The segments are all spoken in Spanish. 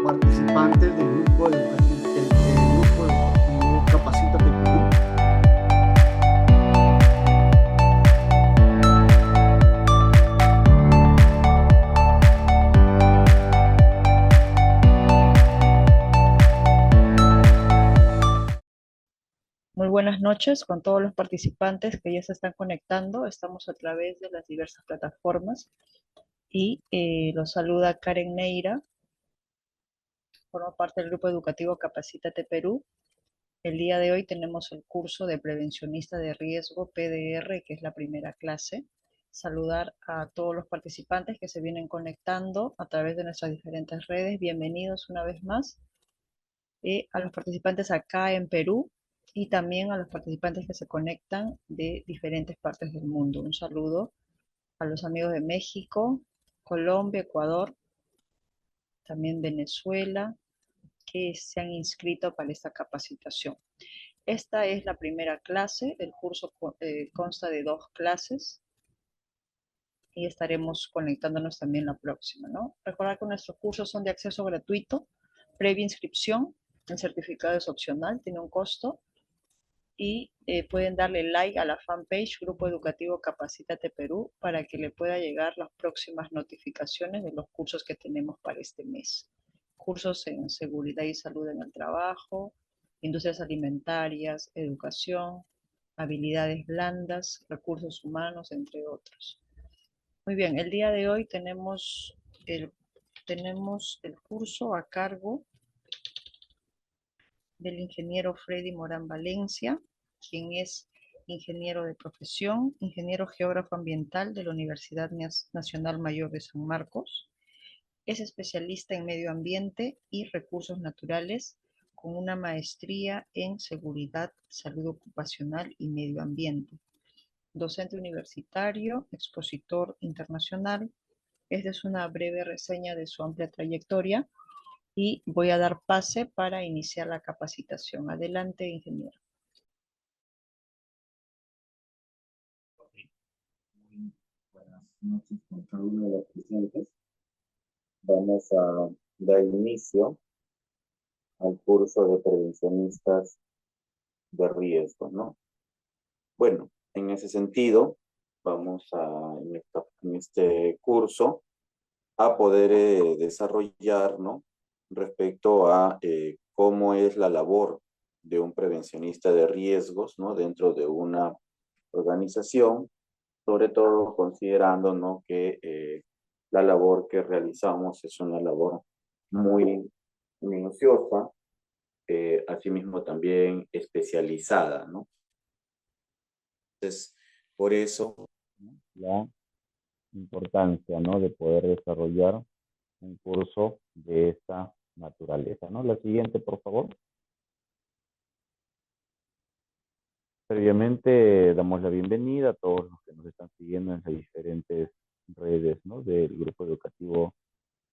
participantes del grupo educativo Capacítate Perú. Muy buenas noches con todos los participantes que ya se están conectando. Estamos a través de las diversas plataformas y los saluda Karen Neira, forma parte del grupo educativo Capacítate Perú. El día de hoy tenemos el curso de prevencionista de riesgo PDR, que es la primera clase. Saludar a todos los participantes que se vienen conectando a través de nuestras diferentes redes. Bienvenidos una vez más. A los participantes acá en Perú y también a los participantes que se conectan de diferentes partes del mundo. Un saludo a los amigos de México, Colombia, Ecuador, también Venezuela, que se han inscrito para esta capacitación. Esta es la primera clase, el curso consta de 2 clases y estaremos conectándonos también la próxima, ¿no? Recordar que nuestros cursos son de acceso gratuito, previa inscripción, el certificado es opcional, tiene un costo y pueden darle like a la fanpage Grupo Educativo Capacítate Perú para que le pueda llegar las próximas notificaciones de los cursos que tenemos para este mes. Cursos en seguridad y salud en el trabajo, industrias alimentarias, educación, habilidades blandas, recursos humanos, entre otros. Muy bien, el día de hoy tenemos el curso a cargo del ingeniero Freddy Morán Valencia, quien es ingeniero de profesión, ingeniero geógrafo ambiental de la Universidad Nacional Mayor de San Marcos. Es especialista en medio ambiente y recursos naturales con una maestría en seguridad, salud ocupacional y medio ambiente. Docente universitario, expositor internacional. Esta es una breve reseña de su amplia trayectoria y voy a dar pase para iniciar la capacitación. Adelante, ingeniero. Buenas noches con cada uno de los presentes. Vamos a dar inicio al curso de prevencionistas de riesgo, ¿no? Bueno, en ese sentido, vamos en este curso a poder desarrollar, ¿no? Respecto a cómo es la labor de un prevencionista de riesgos, ¿no? Dentro de una organización, sobre todo considerando, ¿no? que la labor que realizamos es una labor muy minuciosa, asimismo también especializada, ¿no? Entonces, por eso, ¿no? La importancia, ¿no? De poder desarrollar un curso de esta naturaleza, ¿no? La siguiente, por favor. Previamente damos la bienvenida a todos los que nos están siguiendo en las diferentes redes, ¿no? Del Grupo Educativo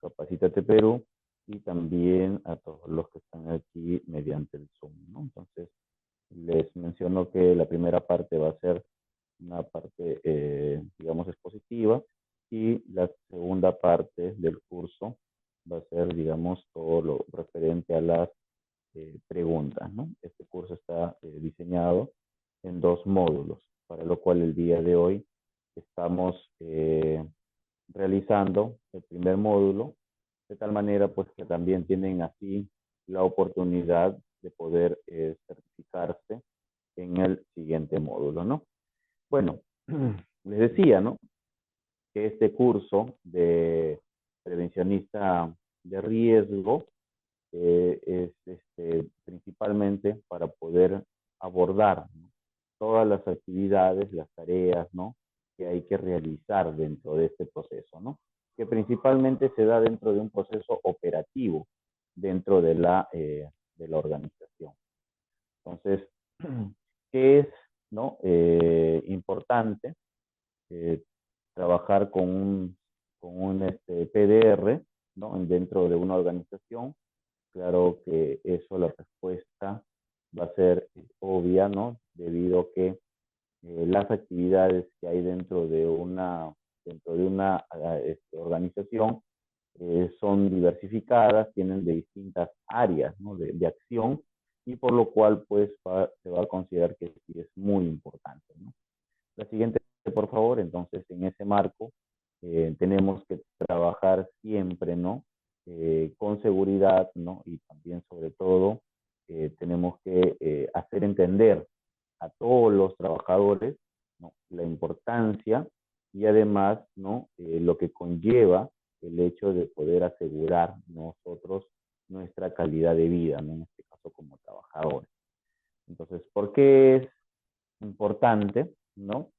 Capacítate Perú y también a todos los que están aquí mediante el Zoom, ¿no? Entonces, les menciono que la primera parte va a ser una parte, digamos, expositiva y la segunda parte del curso va a ser, digamos, todo lo referente a las preguntas, ¿no? Este curso está diseñado en 2 módulos, para lo cual el día de hoy estamos realizando el primer módulo, de tal manera pues que también tienen así la oportunidad de poder certificarse en el siguiente módulo, ¿no? Bueno, les decía, ¿no? Que este curso de prevencionista de riesgo es principalmente para poder abordar, ¿no? Todas las actividades, las tareas, ¿no? Que hay que realizar dentro de este proceso, ¿no? Que principalmente se da dentro de un proceso operativo dentro de la organización. Entonces, ¿qué es, no? Importante trabajar con un PDR, ¿no? Dentro de una organización. Claro que eso, la respuesta va a ser obvia, ¿no? Debido a que las actividades que hay dentro de una organización son diversificadas, tienen de distintas áreas, ¿no? de acción, y por lo cual pues se va a considerar que sí es muy importante, ¿no? La siguiente, por favor. Entonces, en ese marco, tenemos que trabajar siempre, ¿no? Con seguridad, ¿no? Y también, sobre todo, tenemos que hacer entender a todos los trabajadores, ¿no? La importancia y además, ¿no? Lo que conlleva el hecho de poder asegurar nosotros nuestra calidad de vida, ¿no? En este caso como trabajadores. Entonces, ¿por qué es importante, ¿no?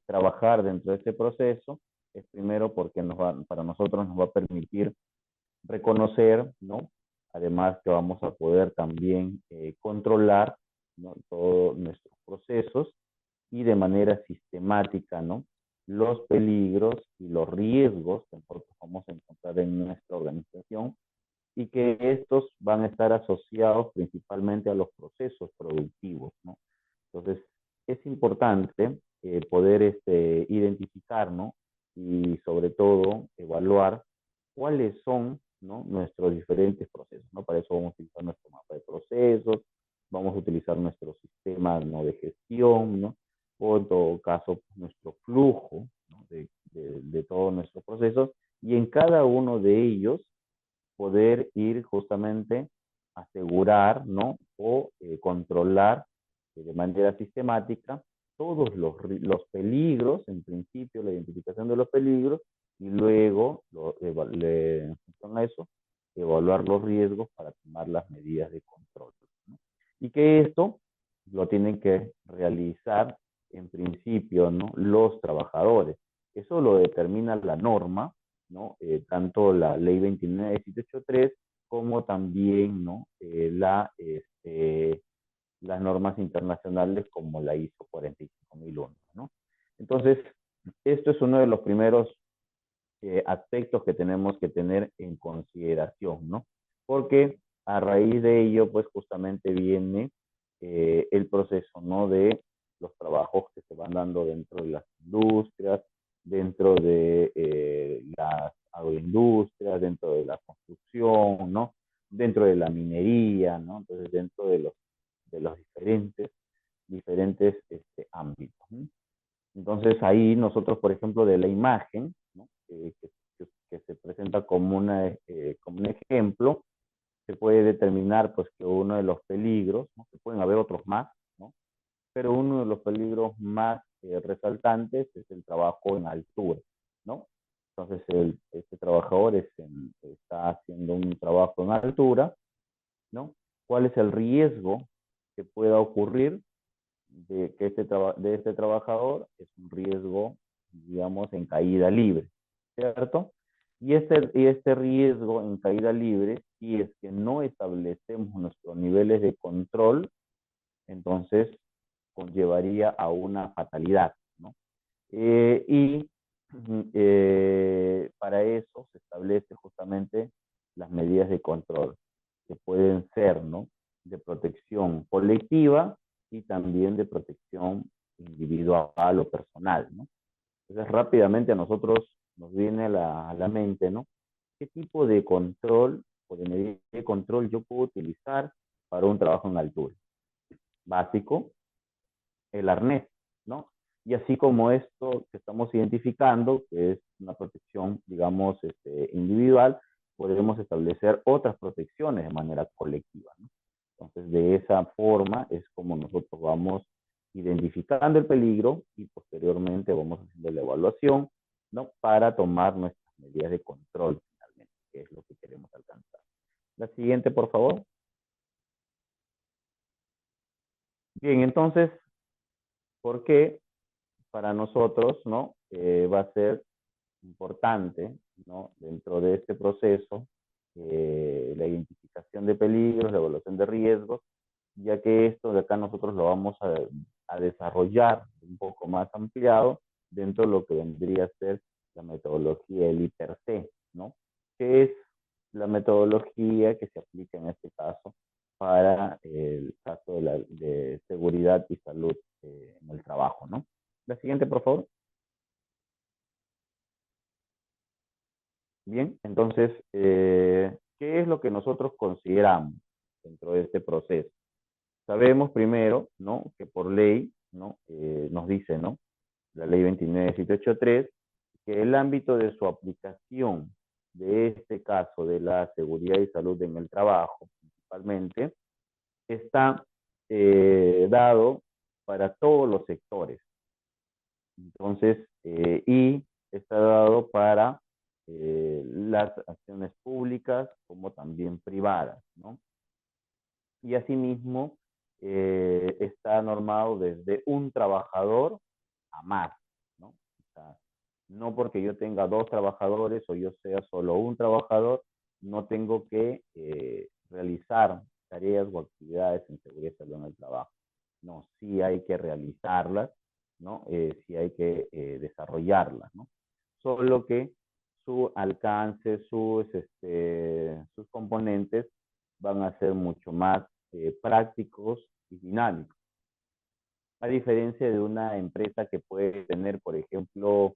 Trabajar dentro de este proceso? Es primero porque para nosotros nos va a permitir reconocer, ¿no? Además que vamos a poder también controlar, ¿no? Todos nuestros procesos y de manera sistemática, ¿no? Los peligros y los riesgos que nosotros vamos a encontrar en nuestra organización, y que estos van a estar asociados principalmente a los procesos productivos, ¿no? Entonces, es importante poder identificar, ¿no? Y sobre todo evaluar cuáles son, ¿no? Nuestros diferentes procesos, ¿no? Para eso vamos a utilizar nuestro mapa de procesos, vamos a utilizar nuestro sistema, ¿no? de gestión, ¿no? O en todo caso, nuestro flujo, ¿no? de todos nuestros procesos, y en cada uno de ellos poder ir justamente asegurar, ¿no? O controlar de manera sistemática todos los peligros, en principio la identificación de los peligros, y luego, en función a eso, evaluar los riesgos para tomar las medidas de control, ¿no? Y que esto lo tienen que realizar en principio, ¿no? Los trabajadores. Eso lo determina la norma, ¿no? Tanto la ley 29.783 como también, ¿no? Las normas internacionales como la ISO 45001, ¿no? Entonces, esto es uno de los primeros aspectos que tenemos que tener en consideración, ¿no? Porque a raíz de ello, pues justamente viene el proceso, ¿no? De los trabajos que se van dando dentro de las industrias, dentro de las agroindustrias, dentro de la construcción, ¿no? Dentro de la minería, ¿no? Entonces, dentro de los diferentes ámbitos, ¿no? Entonces ahí nosotros, por ejemplo, de la imagen, ¿no? Que se presenta como como un ejemplo, se puede determinar pues que uno de los peligros, ¿no? Que pueden haber otros más, ¿no? Pero uno de los peligros más resaltantes es el trabajo en altura, ¿no? Entonces este trabajador está haciendo un trabajo en altura, ¿no? ¿Cuál es el riesgo que pueda ocurrir de que de este trabajador? Es un riesgo, digamos, en caída libre, ¿cierto? Y este riesgo en caída libre, si es que no establecemos nuestros niveles de control, entonces conllevaría a una fatalidad, ¿no? Y para eso se establece justamente las medidas de control, que pueden ser, ¿no? De protección colectiva y también de protección individual o personal, ¿no? Entonces rápidamente a nosotros nos viene a la mente, ¿no? ¿Qué tipo de control o de medida de control yo puedo utilizar para un trabajo en altura? Básico, el arnés, ¿no? Y así como esto que estamos identificando, que es una protección, digamos, individual, podemos establecer otras protecciones de manera colectiva, ¿no? Entonces, de esa forma es como nosotros vamos identificando el peligro y posteriormente vamos haciendo la evaluación, ¿no? Para tomar nuestras medidas de control finalmente, que es lo que queremos alcanzar. La siguiente, por favor. Bien, entonces, ¿por qué para nosotros, ¿no? Va a ser importante, ¿no? Dentro de este proceso, la identificación de peligros, la evaluación de riesgos, ya que esto de acá nosotros lo vamos a desarrollar un poco más ampliado dentro de lo que vendría a ser la metodología del IPER-C, ¿no? Que es la metodología que se aplica en este caso para el caso de seguridad y salud en el trabajo, ¿no? La siguiente, por favor. Bien, entonces, ¿qué es lo que nosotros consideramos dentro de este proceso? Sabemos primero, ¿no?, que por ley, ¿no?, nos dice, ¿no?, la ley 29783, que el ámbito de su aplicación, de este caso de la seguridad y salud en el trabajo, principalmente, está dado para todos los sectores. Entonces, y está dado para las acciones públicas como también privadas, ¿no? Y asimismo, está normado desde un trabajador a más, ¿no? O sea, no porque yo tenga 2 trabajadores o yo sea solo un trabajador, no tengo que realizar tareas o actividades en seguridad y salud en el trabajo. No, sí hay que realizarlas, ¿no? Sí hay que desarrollarlas, ¿no? Solo que su alcance, sus componentes van a ser mucho más prácticos y dinámicos. A diferencia de una empresa que puede tener, por ejemplo,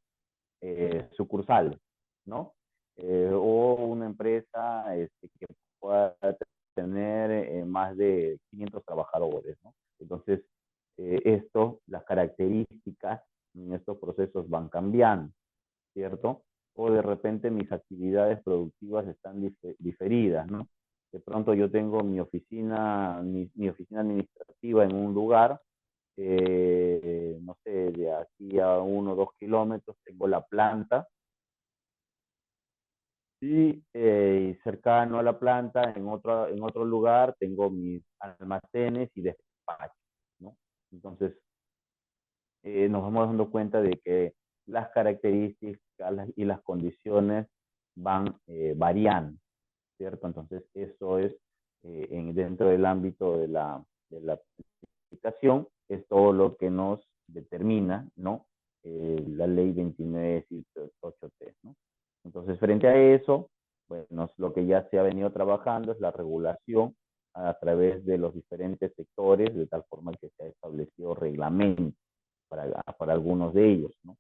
sucursales, ¿no? O una empresa que pueda tener más de 500 trabajadores, ¿no? Entonces, las características en estos procesos van cambiando, ¿cierto? O de repente mis actividades productivas están diferidas, ¿no? De pronto yo tengo mi oficina administrativa en un lugar, no sé, de aquí a 1 o 2 kilómetros tengo la planta y cercano a la planta, en otro lugar, tengo mis almacenes y despachos, ¿no? Entonces, nos vamos dando cuenta de que las características y las condiciones van variando, ¿cierto? Entonces, eso es dentro del ámbito de la aplicación, es todo lo que nos determina, ¿no? La ley 29783, ¿no? Entonces, frente a eso, bueno, lo que ya se ha venido trabajando es la regulación a través de los diferentes sectores, de tal forma que se ha establecido reglamento para algunos de ellos, ¿no?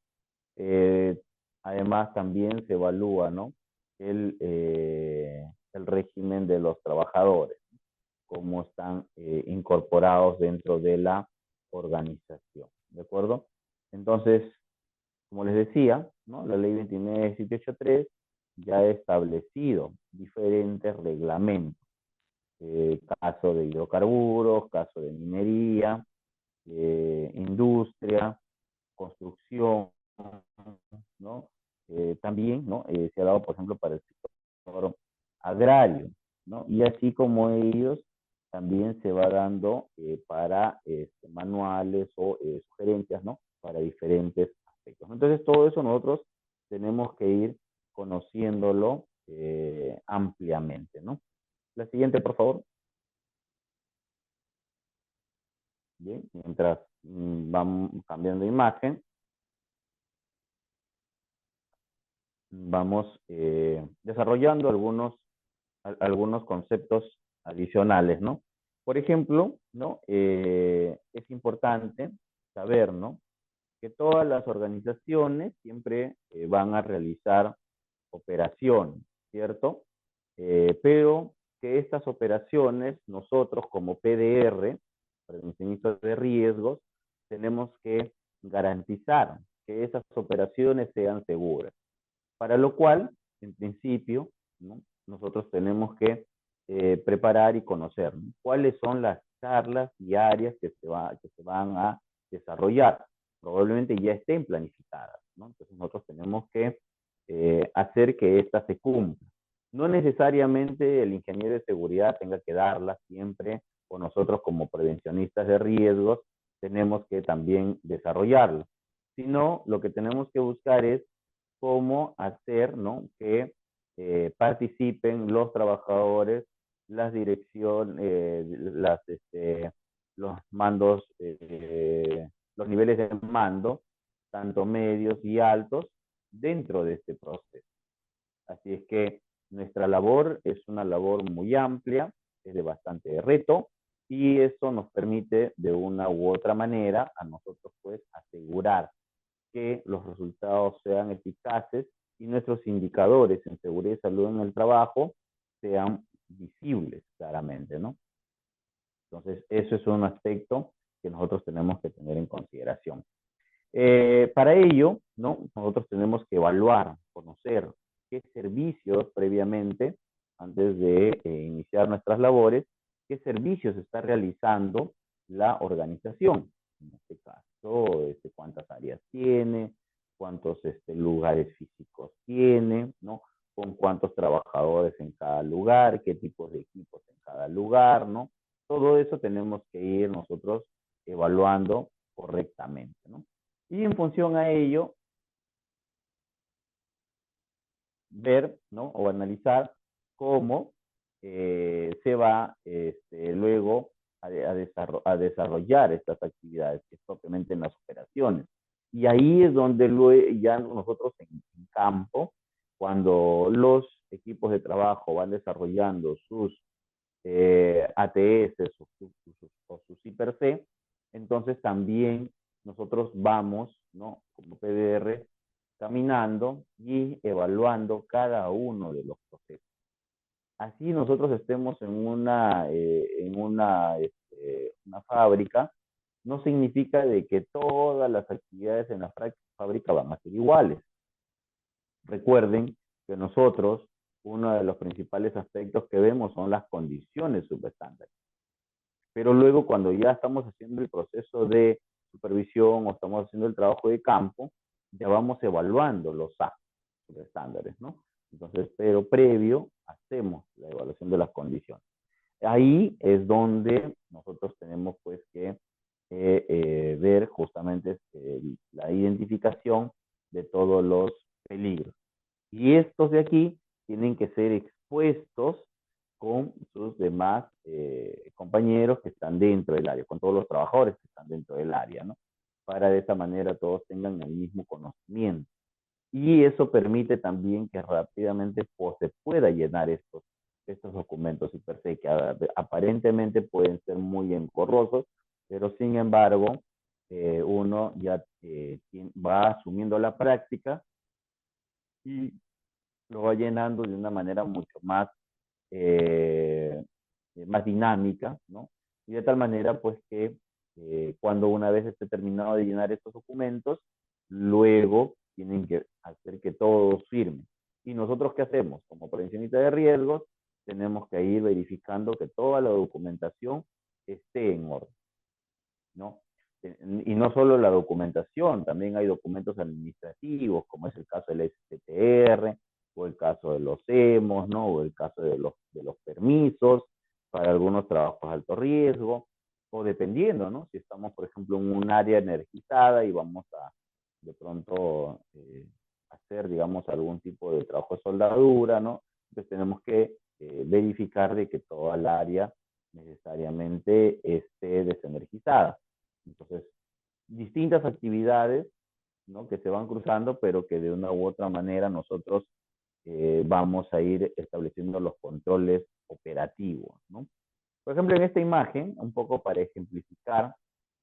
Eh, Además, también se evalúa, ¿no?, el régimen de los trabajadores, cómo están incorporados dentro de la organización, ¿de acuerdo? Entonces, como les decía, ¿no?, la ley 29783 ya ha establecido diferentes reglamentos, caso de hidrocarburos, caso de minería, industria, construcción, ¿no? También, ¿no?, se ha dado, por ejemplo, para el sector agrario, ¿no? Y así como ellos, también se va dando para manuales o sugerencias, ¿no?, para diferentes aspectos. Entonces, todo eso nosotros tenemos que ir conociéndolo ampliamente, ¿no? La siguiente, por favor. Bien, mientras vamos cambiando de imagen, vamos desarrollando algunos conceptos adicionales, ¿no? Por ejemplo, ¿no?, es importante saber, ¿no?, que todas las organizaciones siempre van a realizar operaciones, ¿cierto? Pero que estas operaciones, nosotros como PDR, prevencionistas de riesgos, tenemos que garantizar que esas operaciones sean seguras. Para lo cual, en principio, ¿no?, nosotros tenemos que preparar y conocer, ¿no?, cuáles son las charlas diarias que se van a desarrollar. Probablemente ya estén planificadas, ¿no? Entonces nosotros tenemos que hacer que éstas se cumplan. No necesariamente el ingeniero de seguridad tenga que darlas siempre, o nosotros como prevencionistas de riesgos tenemos que también desarrollarlas, sino lo que tenemos que buscar es cómo hacer, ¿no?, que participen los trabajadores, las direcciones, los mandos, los niveles de mando, tanto medios y altos, dentro de este proceso. Así es que nuestra labor es una labor muy amplia, es de bastante reto, y eso nos permite de una u otra manera a nosotros pues asegurar que los resultados sean eficaces y nuestros indicadores en seguridad y salud en el trabajo sean visibles claramente, ¿no? Entonces, eso es un aspecto que nosotros tenemos que tener en consideración. Para ello, ¿no? Nosotros tenemos que evaluar, conocer qué servicios previamente, antes de iniciar nuestras labores, qué servicios está realizando la organización. En este caso, cuántas áreas tiene, cuántos lugares físicos tiene, ¿no? Con cuántos trabajadores en cada lugar, qué tipos de equipos en cada lugar, ¿no? Todo eso tenemos que ir nosotros evaluando correctamente, ¿no? Y en función a ello, ver, ¿no? O analizar cómo se va luego a desarrollar estas actividades, que es propiamente en las operaciones. Y ahí es donde ya nosotros en campo, cuando los equipos de trabajo van desarrollando sus ATS o sus IPRC, entonces también nosotros vamos, ¿no? Como PDR, caminando y evaluando cada uno de los procesos. Así nosotros estemos en una fábrica, no significa de que todas las actividades en la fábrica van a ser iguales. Recuerden que nosotros, uno de los principales aspectos que vemos son las condiciones subestándares. Pero luego cuando ya estamos haciendo el proceso de supervisión o estamos haciendo el trabajo de campo, ya vamos evaluando los subestándares, ¿no? Entonces, pero previo hacemos la evaluación de las condiciones. Ahí es donde nosotros tenemos pues que ver justamente la identificación de todos los peligros. Y estos de aquí tienen que ser expuestos con sus demás compañeros que están dentro del área, con todos los trabajadores que están dentro del área, ¿no? Para de esa manera todos tengan el mismo conocimiento. Y eso permite también que rápidamente se pueda llenar estos documentos y per se, que aparentemente pueden ser muy engorrosos, pero sin embargo, uno ya va asumiendo la práctica y lo va llenando de una manera mucho más más dinámica, ¿no? Y de tal manera, pues, que cuando una vez esté terminado de llenar estos documentos, luego tienen que hacer que todos firmen. ¿Y nosotros qué hacemos? Como prevencionista de riesgos, tenemos que ir verificando que toda la documentación esté en orden, ¿no? Y no solo la documentación, también hay documentos administrativos, como es el caso del STR, o el caso de los EMOS, ¿no? O el caso de los permisos para algunos trabajos de alto riesgo, o dependiendo, ¿no? Si estamos, por ejemplo, en un área energizada y vamos a, de pronto, hacer, digamos, algún tipo de trabajo de soldadura, ¿no? Entonces tenemos que verificar de que toda el área necesariamente esté desenergizada. Entonces, distintas actividades, ¿no? Que se van cruzando, pero que de una u otra manera nosotros vamos a ir estableciendo los controles operativos, ¿no? Por ejemplo, en esta imagen, un poco para ejemplificar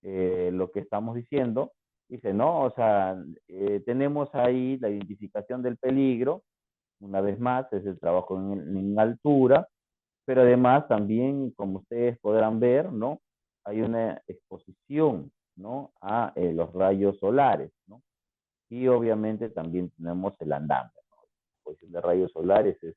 lo que estamos diciendo, dice, ¿no? O sea, tenemos ahí la identificación del peligro, una vez más, es el trabajo en altura, pero además también, como ustedes podrán ver, ¿no? Hay una exposición, ¿no? A los rayos solares, ¿no? Y obviamente también tenemos el andamio, ¿no? La exposición de rayos solares es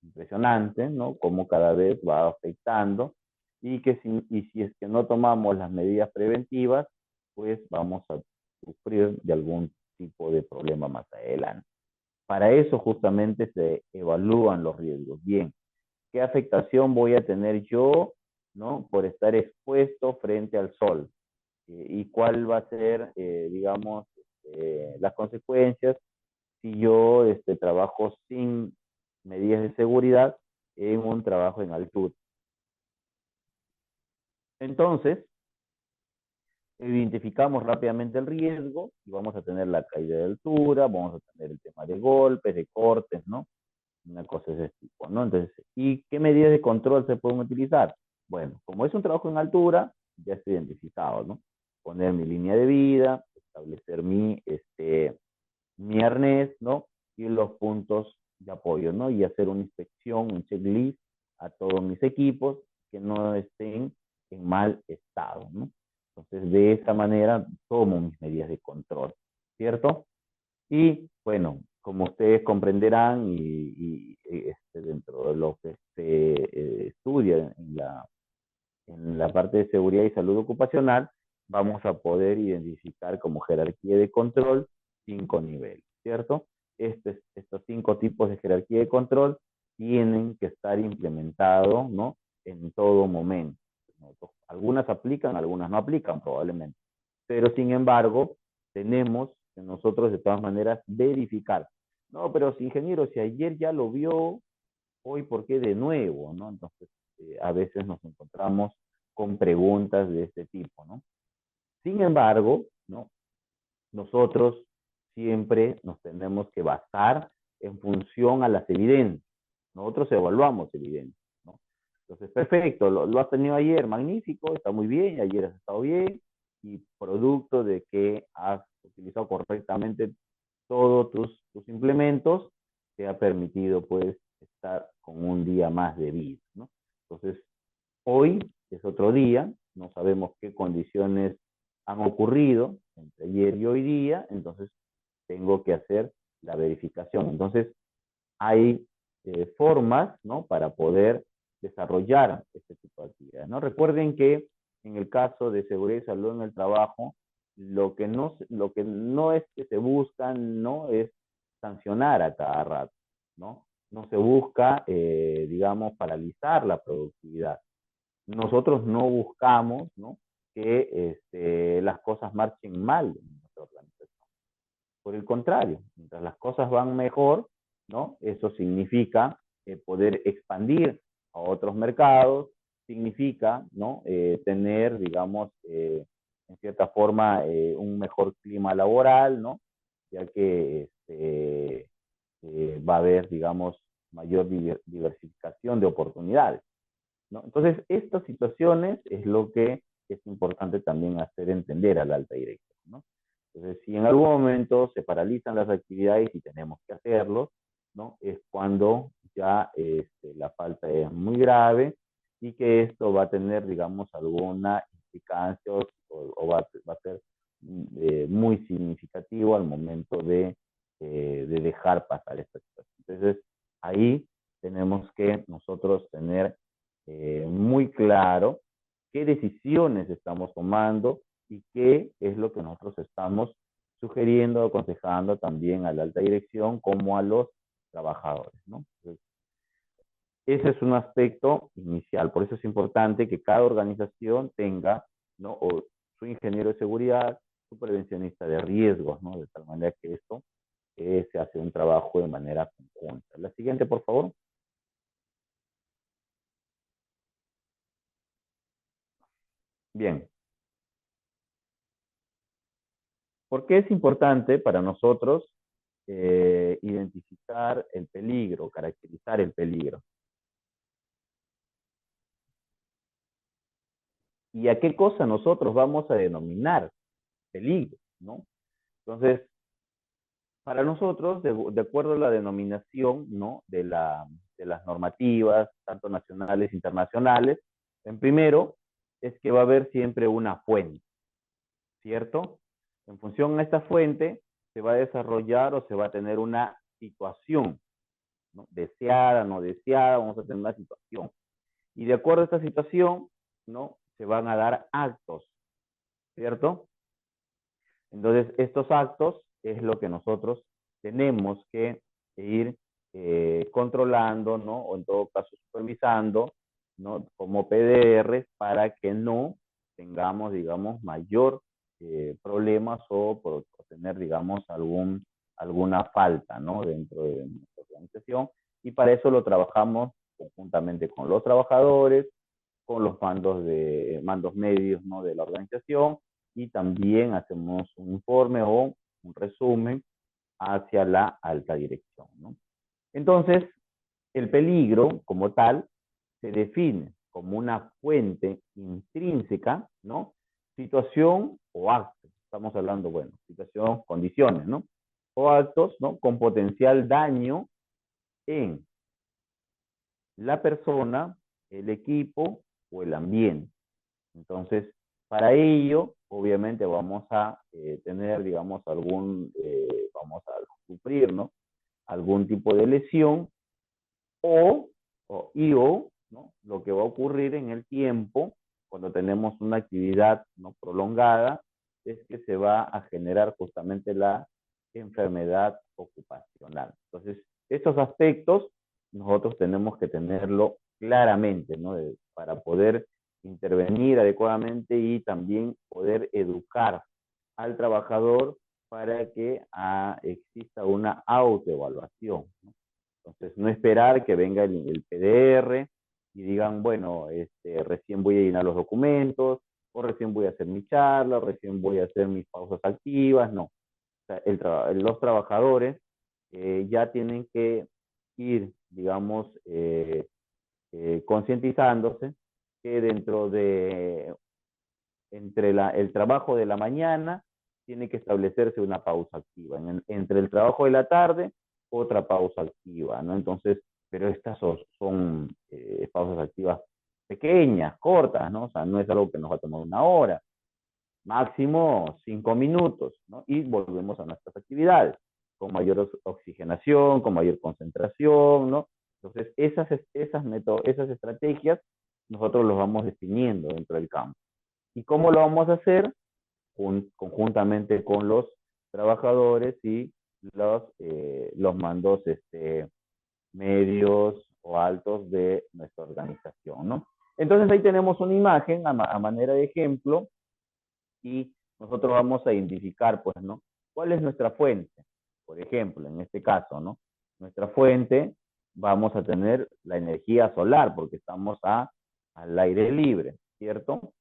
impresionante, ¿no? Cómo cada vez va afectando y si es que no tomamos las medidas preventivas, pues vamos a sufrir de algún tipo de problema más adelante. Para eso justamente se evalúan los riesgos. Bien, ¿qué afectación voy a tener yo, ¿no? Por estar expuesto frente al sol? ¿Y cuál va a ser, digamos, las consecuencias si yo trabajo sin medidas de seguridad en un trabajo en altura? Entonces, identificamos rápidamente el riesgo y vamos a tener la caída de altura, vamos a tener el tema de golpes, de cortes, ¿no? Una cosa de ese tipo, ¿no? Entonces, ¿y qué medidas de control se pueden utilizar? Bueno, como es un trabajo en altura, ya está identificado, ¿no? Poner mi línea de vida, establecer mi arnés, ¿no? y los puntos de apoyo, ¿no? Y hacer una inspección, un checklist a todos mis equipos que no estén en mal estado, ¿no? Entonces, de esa manera tomo mis medidas de control, ¿cierto? Y bueno, como ustedes comprenderán dentro de lo que se estudia en la parte de seguridad y salud ocupacional, vamos a poder identificar como jerarquía de control 5 niveles, ¿cierto? Estos 5 tipos de jerarquía de control tienen que estar implementados, ¿no? En todo momento. Algunas aplican, algunas no aplican probablemente. Pero sin embargo, tenemos que nosotros de todas maneras verificar. No, pero ingeniero, si ayer ya lo vio, hoy ¿por qué de nuevo? ¿No? Entonces, a veces nos encontramos con preguntas de este tipo, ¿no? Sin embargo, ¿no? Nosotros siempre nos tenemos que basar en función a las evidencias. Nosotros evaluamos evidencias, ¿no? Entonces, perfecto, lo has tenido ayer, magnífico, está muy bien, ayer has estado bien, y producto de que has utilizado correctamente todos tus implementos, te ha permitido, pues, estar con un día más de vida, ¿no? Entonces, hoy es otro día, no sabemos qué condiciones han ocurrido entre ayer y hoy día, entonces tengo que hacer la verificación. Entonces, hay formas, ¿no? Para poder desarrollar este tipo de actividades, ¿no? Recuerden que en el caso de seguridad y salud en el trabajo, lo que no es que se busca, no es sancionar a cada rato, ¿no? No se busca, digamos, paralizar la productividad. Nosotros no buscamos, ¿no? Que las cosas marchen mal en nuestra organización. Por el contrario, mientras las cosas van mejor, ¿no? Eso significa poder expandir a otros mercados, significa, ¿no? Tener, digamos, en cierta forma, un mejor clima laboral, ¿no? Ya que va a haber, digamos, mayor diversificación de oportunidades, ¿no? Entonces, estas situaciones es lo que es importante también hacer entender al alta dirección, ¿no? Entonces, si en algún momento se paralizan las actividades y tenemos que hacerlo, ¿no? Es cuando ya la falta es muy grave y que esto va a tener, digamos, alguna implicancia o va a ser muy significativo al momento de dejar pasar esta situación. Entonces, ahí tenemos que nosotros tener muy claro qué decisiones estamos tomando y qué es lo que nosotros estamos sugiriendo, aconsejando también a la alta dirección como a los trabajadores, ¿no? Entonces, ese es un aspecto inicial, por eso es importante que cada organización tenga, ¿no? O su ingeniero de seguridad, su prevencionista de riesgos, ¿no? De tal manera que esto se hace un trabajo de manera conjunta. La siguiente, por favor. Bien. ¿Por qué es importante para nosotros identificar el peligro, caracterizar el peligro? ¿Y a qué cosa nosotros vamos a denominar peligro, ¿no? Entonces, para nosotros, de acuerdo a la denominación, ¿no? de las normativas, tanto nacionales e internacionales, en primero es que va a haber siempre una fuente, ¿cierto? En función a esta fuente se va a desarrollar o se va a tener una situación, ¿no? Deseada, no deseada, vamos a tener una situación. Y de acuerdo a esta situación, ¿no? Se van a dar actos, ¿cierto? Entonces, estos actos es lo que nosotros tenemos que ir controlando, ¿no? O en todo caso supervisando, ¿no? Como PDR para que no tengamos, digamos, mayor problemas o por tener, digamos, alguna falta, ¿no? Dentro de nuestra organización. Y para eso lo trabajamos conjuntamente con los trabajadores, con los mandos medios, ¿no? De la organización, y también hacemos un informe o un resumen hacia la alta dirección, ¿no? Entonces, el peligro como tal se define como una fuente intrínseca, ¿no? Situación o acto. Estamos hablando, bueno, situación, condiciones, ¿no? o actos, ¿no?, con potencial daño en la persona, el equipo o el ambiente. Entonces, para ello, obviamente vamos a tener, digamos, vamos a sufrir, ¿no?, algún tipo de lesión o, ¿no?, lo que va a ocurrir en el tiempo, cuando tenemos una actividad, ¿no?, prolongada, es que se va a generar justamente la enfermedad ocupacional. Entonces, estos aspectos nosotros tenemos que tenerlo claramente, ¿no?, para poder intervenir adecuadamente y también poder educar al trabajador para que exista una autoevaluación, ¿no? Entonces, no esperar que venga el PDR y digan, bueno, recién voy a llenar los documentos, o recién voy a hacer mi charla, o recién voy a hacer mis pausas activas, no. O sea, los trabajadores ya tienen que ir, digamos, concientizándose que el trabajo de la mañana tiene que establecerse una pausa activa. Entre el trabajo de la tarde, otra pausa activa, ¿no? Entonces, pero estas son pausas activas pequeñas, cortas, ¿no? O sea, no es algo que nos va a tomar una hora, máximo 5 minutos, ¿no? Y volvemos a nuestras actividades, con mayor oxigenación, con mayor concentración, ¿no? Entonces, esas estrategias nosotros los vamos definiendo dentro del campo. ¿Y cómo lo vamos a hacer? Conjuntamente con los trabajadores y los mandos medios o altos de nuestra organización, ¿no? Entonces ahí tenemos una imagen a manera de ejemplo y nosotros vamos a identificar, pues, ¿no?, ¿cuál es nuestra fuente? Por ejemplo, en este caso, ¿no?, nuestra fuente vamos a tener la energía solar porque estamos al aire libre, ¿cierto?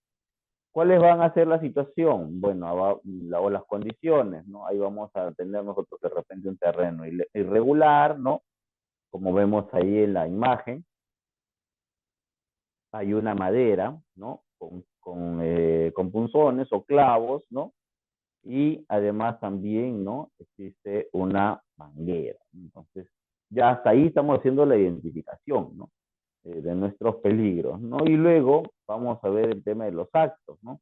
¿Cuáles van a ser la situación? Bueno, o las condiciones, ¿no? Ahí vamos a tener nosotros de repente un terreno irregular, ¿no? Como vemos ahí en la imagen, hay una madera, ¿no? Con punzones o clavos, ¿no? Y además también, ¿no?, existe una manguera. Entonces, ya hasta ahí estamos haciendo la identificación, ¿no?, de nuestros peligros, ¿no? Y luego vamos a ver el tema de los actos, ¿no?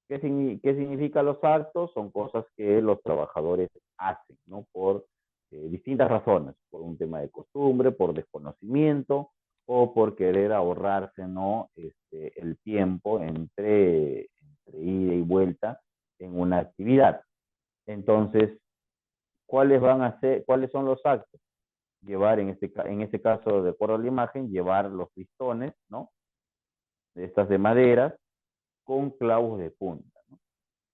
¿Qué significan los actos? Son cosas que los trabajadores hacen, ¿no? Por distintas razones, por un tema de costumbre, por desconocimiento o por querer ahorrarse, ¿no?, el tiempo entre ida y vuelta en una actividad. Entonces, ¿cuáles son los actos? Llevar, en este caso, de acuerdo a la imagen, llevar los pistones, ¿no?, de estas de madera, con clavos de punta, ¿no?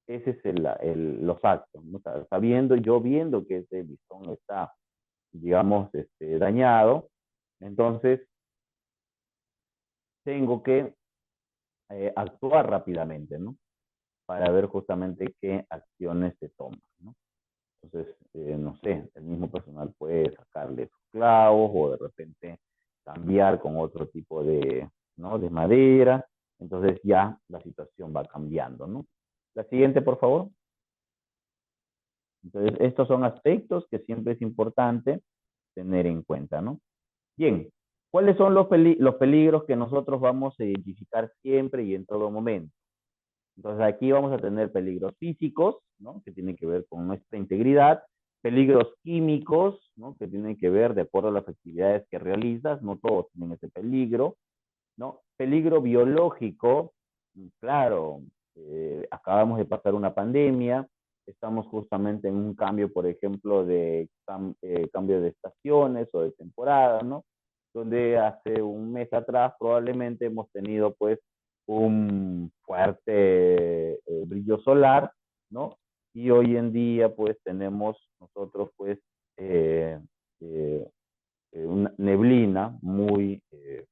Ese es los actos, ¿no? Yo viendo que ese pistón está, digamos, dañado, entonces tengo que actuar rápidamente, ¿no?, para ver justamente qué acciones se toman, ¿no? Entonces, no sé, el mismo personal puede sacarle sus clavos o de repente cambiar con otro tipo ¿no?, de madera. Entonces ya la situación va cambiando, ¿no? La siguiente, por favor. Entonces, estos son aspectos que siempre es importante tener en cuenta, ¿no? Bien, ¿cuáles son los peligros que nosotros vamos a identificar siempre y en todo momento? Entonces aquí vamos a tener peligros físicos, ¿no?, que tienen que ver con nuestra integridad, peligros químicos, ¿no?, que tienen que ver de acuerdo a las actividades que realizas, no todos tienen ese peligro, ¿no? Peligro biológico, claro, acabamos de pasar una pandemia, estamos justamente en un cambio, por ejemplo, cambio de estaciones o de temporada, ¿no?, donde hace un mes atrás probablemente hemos tenido, pues, un fuerte brillo solar, ¿no? Y hoy en día, pues, tenemos nosotros, pues, una neblina muy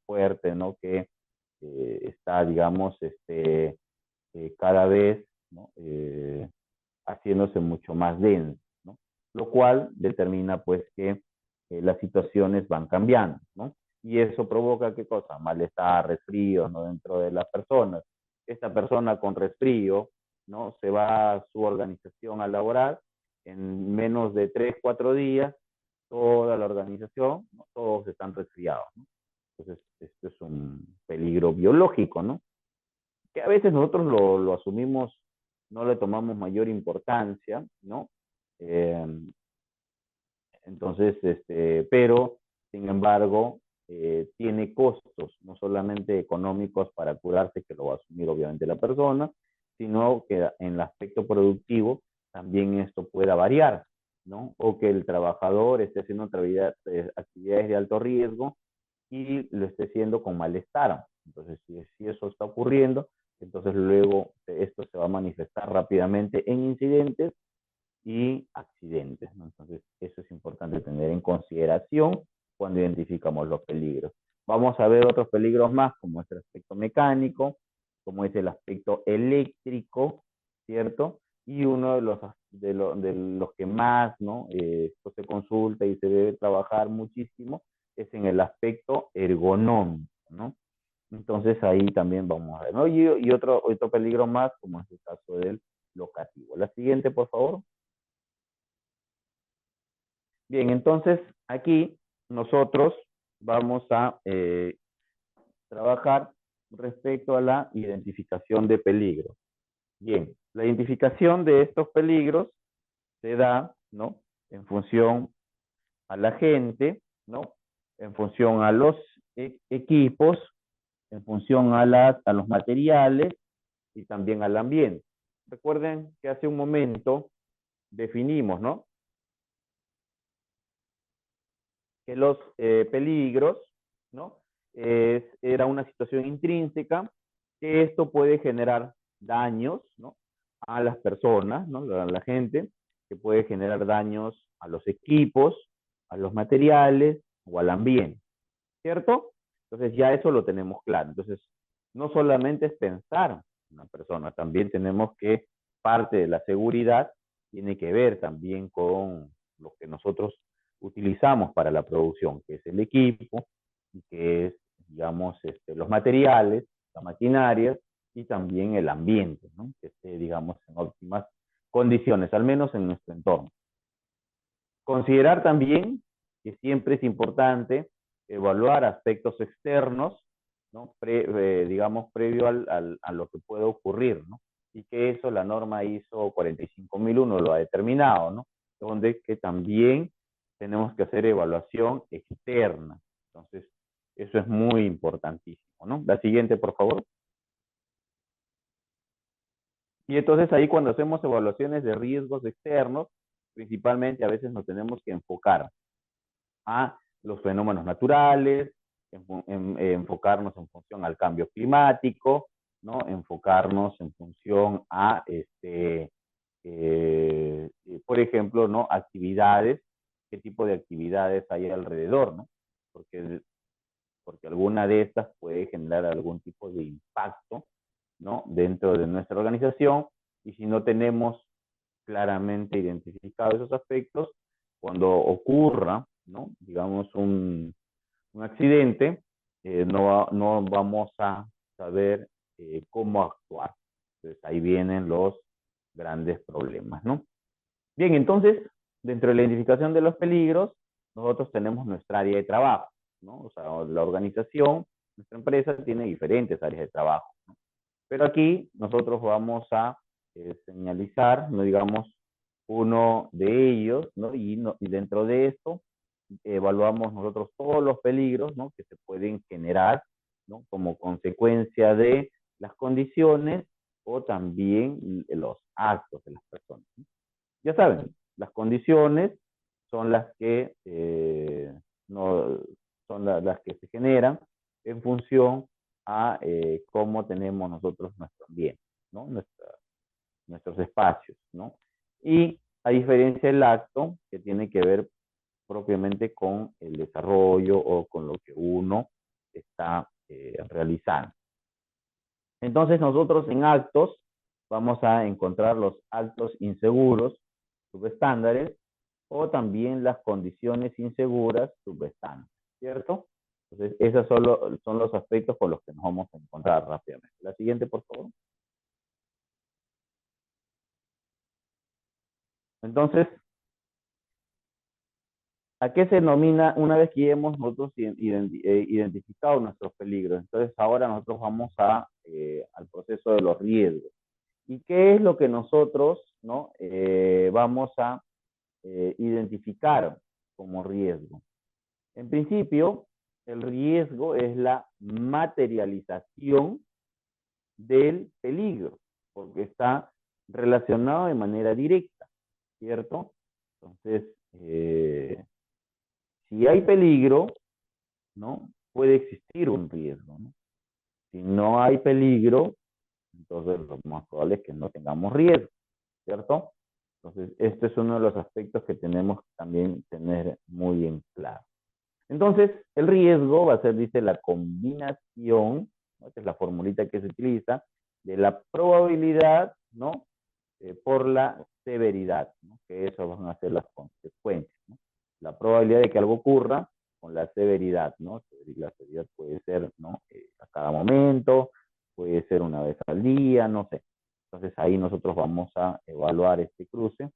fuerte, ¿no?, que está, digamos, cada vez, ¿no?, haciéndose mucho más denso, ¿no? Lo cual determina, pues, que las situaciones van cambiando, ¿no? Y eso provoca, ¿qué cosa? Malestar, resfríos, ¿no?, dentro de las personas. Esta persona con resfrío, ¿no?, se va a su organización a laborar, en menos de 3, 4 días, toda la organización, ¿no? Todos están resfriados, ¿no? Entonces, esto es un peligro biológico, ¿no? Que a veces nosotros lo asumimos, no le tomamos mayor importancia, ¿no? Eh, entonces, pero, sin embargo, tiene costos, no solamente económicos para curarse, que lo va a asumir obviamente la persona, sino que en el aspecto productivo también esto pueda variar, ¿no? O que el trabajador esté haciendo actividades de alto riesgo y lo esté haciendo con malestar. Entonces, si eso está ocurriendo, entonces luego esto se va a manifestar rápidamente en incidentes y accidentes, ¿no? Entonces, eso es importante tener en consideración cuando identificamos los peligros. Vamos a ver otros peligros más, como es el aspecto mecánico, como es el aspecto eléctrico, ¿cierto? Y uno de los que más, ¿no? Esto se consulta y se debe trabajar muchísimo, es en el aspecto ergonómico, ¿no? Entonces ahí también vamos a ver, ¿no? Y otro peligro más, como es el caso del locativo. La siguiente, por favor. Bien, entonces aquí nosotros vamos a trabajar respecto a la identificación de peligros. Bien, la identificación de estos peligros se da, ¿no? En función a la gente, ¿no? En función a los equipos, en función a los materiales y también al ambiente. Recuerden que hace un momento definimos, ¿no? Que los peligros, ¿no? Era una situación intrínseca, que esto puede generar daños, ¿no? A las personas, ¿no? A la gente, que puede generar daños a los equipos, a los materiales o al ambiente, ¿cierto? Entonces ya eso lo tenemos claro. Entonces, no solamente es pensar en una persona, también tenemos que parte de la seguridad tiene que ver también con lo que nosotros utilizamos para la producción, que es el equipo, y que es, digamos, los materiales, la maquinaria y también el ambiente, ¿no? Que esté, digamos, en óptimas condiciones, al menos en nuestro entorno. Considerar también que siempre es importante evaluar aspectos externos, ¿no? Digamos, previo a lo que puede ocurrir, ¿no? Y que eso la norma ISO 45001 lo ha determinado, ¿no? Donde que también tenemos que hacer evaluación externa. Entonces, eso es muy importantísimo, ¿no? La siguiente, por favor. Y entonces ahí cuando hacemos evaluaciones de riesgos externos, principalmente a veces nos tenemos que enfocar a los fenómenos naturales, enfocarnos en función al cambio climático, ¿no? Enfocarnos en función a, por ejemplo, ¿no? Actividades, qué tipo de actividades hay alrededor, ¿no? Porque alguna de estas puede generar algún tipo de impacto, ¿no? Dentro de nuestra organización, y si no tenemos claramente identificados esos aspectos, cuando ocurra, ¿no? Digamos, un accidente, no vamos a saber cómo actuar. Entonces ahí vienen los grandes problemas, ¿no? Bien, entonces, dentro de la identificación de los peligros, nosotros tenemos nuestra área de trabajo, ¿no? O sea, la organización, nuestra empresa tiene diferentes áreas de trabajo, ¿no? Pero aquí nosotros vamos a señalizar, no digamos, uno de ellos, ¿no? Y dentro de esto evaluamos nosotros todos los peligros, ¿no? Que se pueden generar, ¿no? Como consecuencia de las condiciones o también los actos de las personas, ¿no? Ya saben, las condiciones son las que no, son las que se generan en función a cómo tenemos nosotros nuestro ambiente, ¿no? Nuestros espacios, ¿no? Y a diferencia del acto, que tiene que ver propiamente con el desarrollo o con lo que uno está realizando. Entonces nosotros en actos vamos a encontrar los actos inseguros, subestándares, o también las condiciones inseguras, subestándares, ¿cierto? Entonces esos son los aspectos con los que nos vamos a encontrar rápidamente. La siguiente, por favor. Entonces, ¿a qué se denomina una vez que hemos nosotros identificado nuestros peligros? Entonces, ahora nosotros vamos al proceso de los riesgos. ¿Y qué es lo que nosotros, ¿no? Vamos a identificar como riesgo? En principio, el riesgo es la materialización del peligro, porque está relacionado de manera directa, ¿cierto? Entonces, si hay peligro, ¿no? Puede existir un riesgo, ¿no? Si no hay peligro, entonces lo más probable es que no tengamos riesgo, ¿cierto? Entonces, este es uno de los aspectos que tenemos que también tener muy en claro. Entonces, el riesgo va a ser, dice, la combinación, ¿no? Esta es la formulita que se utiliza, de la probabilidad, ¿no? Por la severidad, ¿no? Que eso van a ser las consecuencias, ¿no? La probabilidad de que algo ocurra con la severidad, ¿no? La severidad puede ser, ¿no? A cada momento, puede ser una vez al día, no sé. Entonces ahí nosotros vamos a evaluar este cruce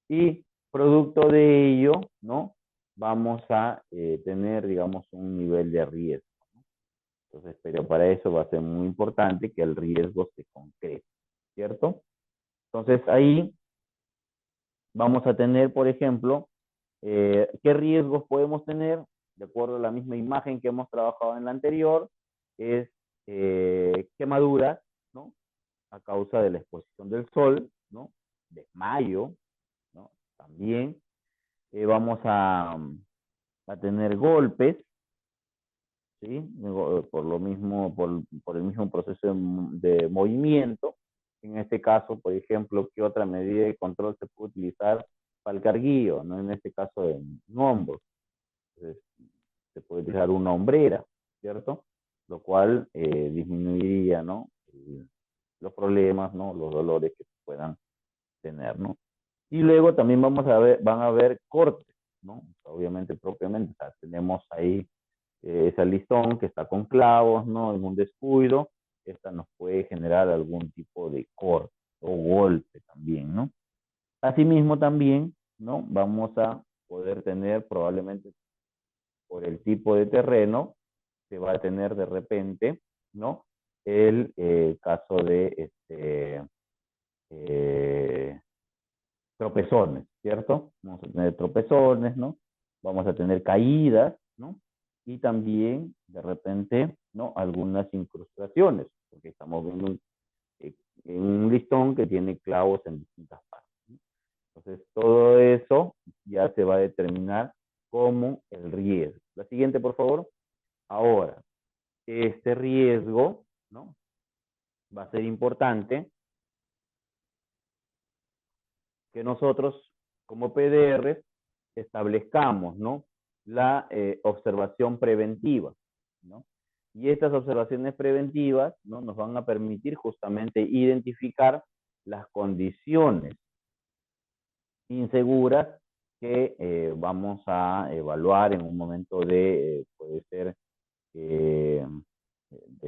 y producto de ello, ¿no? Vamos a tener, digamos, un nivel de riesgo, ¿no? Entonces, pero para eso va a ser muy importante que el riesgo se concrete, ¿cierto? Entonces ahí vamos a tener, por ejemplo, qué riesgos podemos tener, de acuerdo a la misma imagen que hemos trabajado en la anterior, es quemaduras, ¿no? A causa de la exposición del sol, ¿no? Desmayo, ¿no? También vamos a tener golpes, ¿sí? Por lo mismo, por el mismo proceso de movimiento. En este caso, por ejemplo, ¿qué otra medida de control se puede utilizar para el carguillo? ¿No? En este caso, en hombros. Entonces, se puede utilizar una hombrera, ¿cierto? Lo cual disminuiría, ¿no? Los problemas, ¿no? Los dolores que se puedan tener, ¿no? Y luego también van a ver cortes, ¿no? Obviamente, propiamente, o sea, tenemos ahí ese listón que está con clavos, ¿no? En un descuido, esta nos puede generar algún tipo de corte o golpe también, ¿no? Asimismo también, ¿no? Vamos a poder tener probablemente por el tipo de terreno, se va a tener de repente, ¿no? El caso de tropezones, ¿cierto? Vamos a tener tropezones, ¿no? Vamos a tener caídas, ¿no? Y también, de repente, ¿no? Algunas incrustaciones, porque estamos viendo un listón que tiene clavos en distintas partes, ¿no? Entonces, todo eso ya se va a determinar como el riesgo. La siguiente, por favor. Ahora, este riesgo, ¿no? Va a ser importante que nosotros, como PDR, establezcamos, ¿no? La observación preventiva, ¿no? Y estas observaciones preventivas, ¿no? Nos van a permitir justamente identificar las condiciones inseguras que vamos a evaluar en un momento de, puede ser, de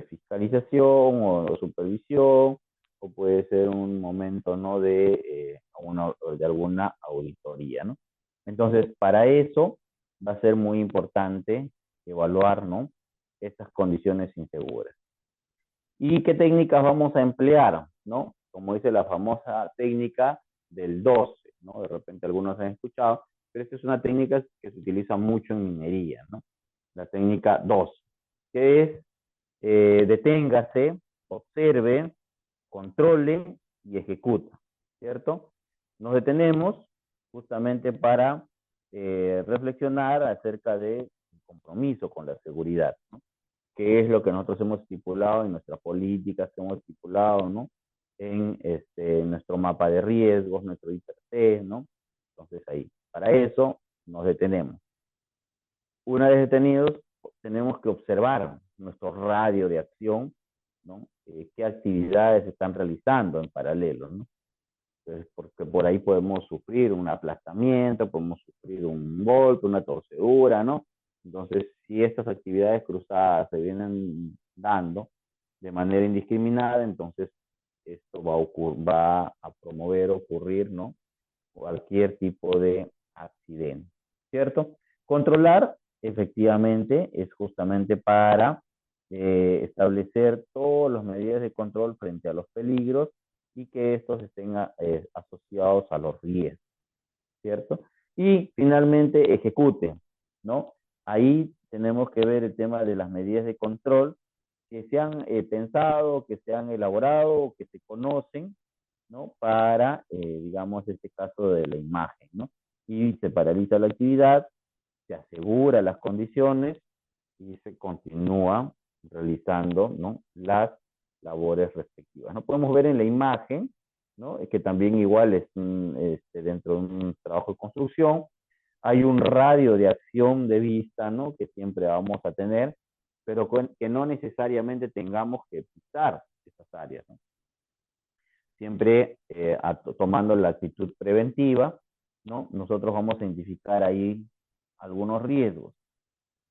fiscalización o supervisión, o puede ser un momento, ¿no? De alguna auditoría, ¿no? Entonces, para eso va a ser muy importante evaluar, ¿no? Estas condiciones inseguras. ¿Y qué técnicas vamos a emplear, ¿no? Como dice la famosa técnica del 12, ¿no? De repente algunos han escuchado, pero esta es una técnica que se utiliza mucho en minería, ¿no? La técnica 12, que es deténgase, observe, controle y ejecuta, ¿cierto? Nos detenemos justamente para reflexionar acerca del compromiso con la seguridad, ¿no? ¿Qué es lo que nosotros hemos estipulado en nuestras políticas que hemos estipulado, ¿no? En nuestro mapa de riesgos, nuestro IPC, ¿no? Entonces ahí, para eso nos detenemos. Una vez detenidos, tenemos que observar nuestro radio de acción, ¿no? Qué actividades se están realizando en paralelo, ¿no? Entonces, porque por ahí podemos sufrir un aplastamiento, podemos sufrir un golpe, una torcedura, ¿no? Entonces, si estas actividades cruzadas se vienen dando de manera indiscriminada, entonces esto va a promover, ocurrir, ¿no? cualquier tipo de accidente, ¿cierto? Controlar, efectivamente, es justamente para establecer todas las medidas de control frente a los peligros y que estos estén asociados a los riesgos, ¿cierto? Y finalmente ejecute, ¿no? Ahí tenemos que ver el tema de las medidas de control que se han pensado, que se han elaborado, que se conocen, ¿no? Para, digamos, este caso de la imagen, ¿no? Y se paraliza la actividad, se asegura las condiciones y se continúa realizando, ¿no? Las labores respectivas. No podemos ver en la imagen, ¿no? Que también igual es dentro de un trabajo de construcción, hay un radio de acción de vista, ¿no? Que siempre vamos a tener, pero que no necesariamente tengamos que pisar esas áreas, ¿no? Siempre tomando la actitud preventiva, ¿no? Nosotros vamos a identificar ahí algunos riesgos.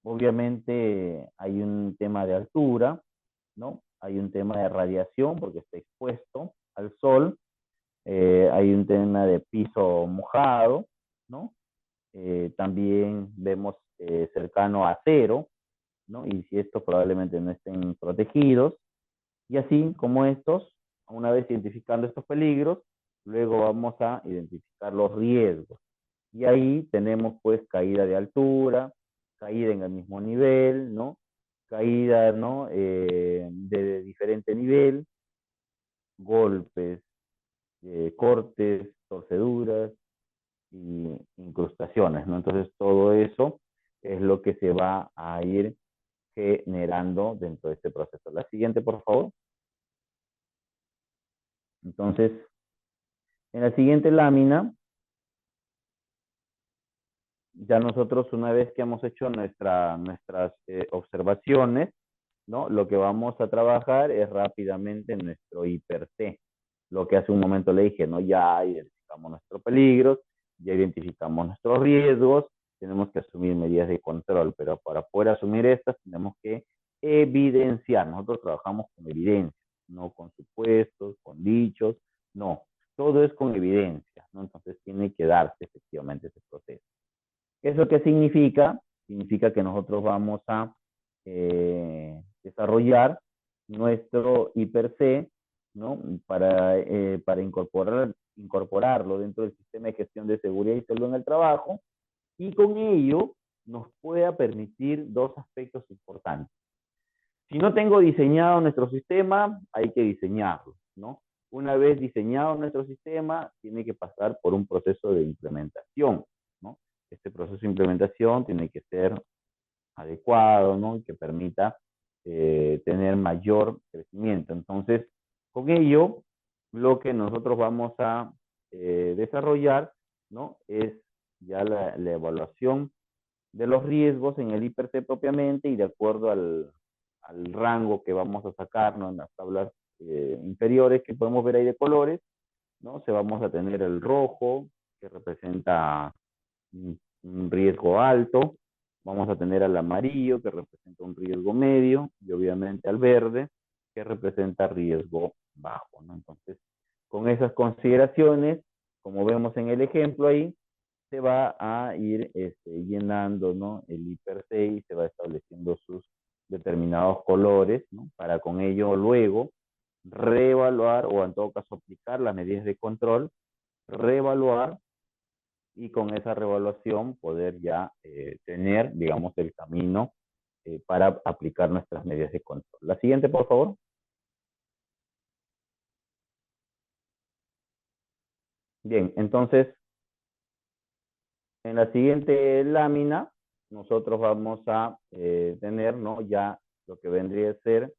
Obviamente hay un tema de altura, ¿no? Hay un tema de radiación porque está expuesto al sol, hay un tema de piso mojado, ¿no? También vemos cercano a cero, ¿no? Y si estos probablemente no estén protegidos, y así como estos, una vez identificando estos peligros, luego vamos a identificar los riesgos. Y ahí tenemos pues caída de altura, caída en el mismo nivel, ¿no? Caída, ¿no? De diferente nivel, golpes, cortes, torceduras y incrustaciones, ¿no? Entonces todo eso es lo que se va a ir generando dentro de este proceso. La siguiente, por favor. Entonces, en la siguiente lámina, ya nosotros una vez que hemos hecho nuestras observaciones, ¿no? Lo que vamos a trabajar es rápidamente nuestro hiper-T. Lo que hace un momento le dije, ¿no? Ya identificamos nuestros peligros, ya identificamos nuestros riesgos, tenemos que asumir medidas de control, pero para poder asumir estas tenemos que evidenciar. Nosotros trabajamos con evidencia, no con supuestos, con dichos, no. Todo es con evidencia, ¿no? Entonces tiene que darse efectivamente ese proceso. ¿Eso qué significa? Significa que nosotros vamos a desarrollar nuestro hiper-C, ¿no? Para incorporarlo dentro del sistema de gestión de seguridad y salud en el trabajo, y con ello nos pueda permitir dos aspectos importantes. Si no tengo diseñado nuestro sistema, hay que diseñarlo, ¿no? Una vez diseñado nuestro sistema, tiene que pasar por un proceso de implementación, ¿no? Este proceso de implementación tiene que ser adecuado, ¿no? Y que permita tener mayor crecimiento. Entonces, con ello, lo que nosotros vamos a desarrollar, ¿no? Es ya la evaluación de los riesgos en el hiper-T propiamente y de acuerdo al rango que vamos a sacar, ¿no? En las tablas inferiores que podemos ver ahí de colores, ¿no? Se vamos a tener el rojo, que representa un riesgo alto, vamos a tener al amarillo, que representa un riesgo medio, y obviamente al verde, que representa riesgo bajo, ¿no? Entonces, con esas consideraciones, como vemos en el ejemplo ahí, se va a ir llenando, ¿no? El hiper-C y se va estableciendo sus determinados colores, ¿no? Para con ello luego reevaluar o en todo caso aplicar las medidas de control, reevaluar y con esa reevaluación poder ya tener, digamos, el camino para aplicar nuestras medidas de control. La siguiente, por favor. Bien, entonces, en la siguiente lámina, nosotros vamos a tener, ¿no? Ya lo que vendría a ser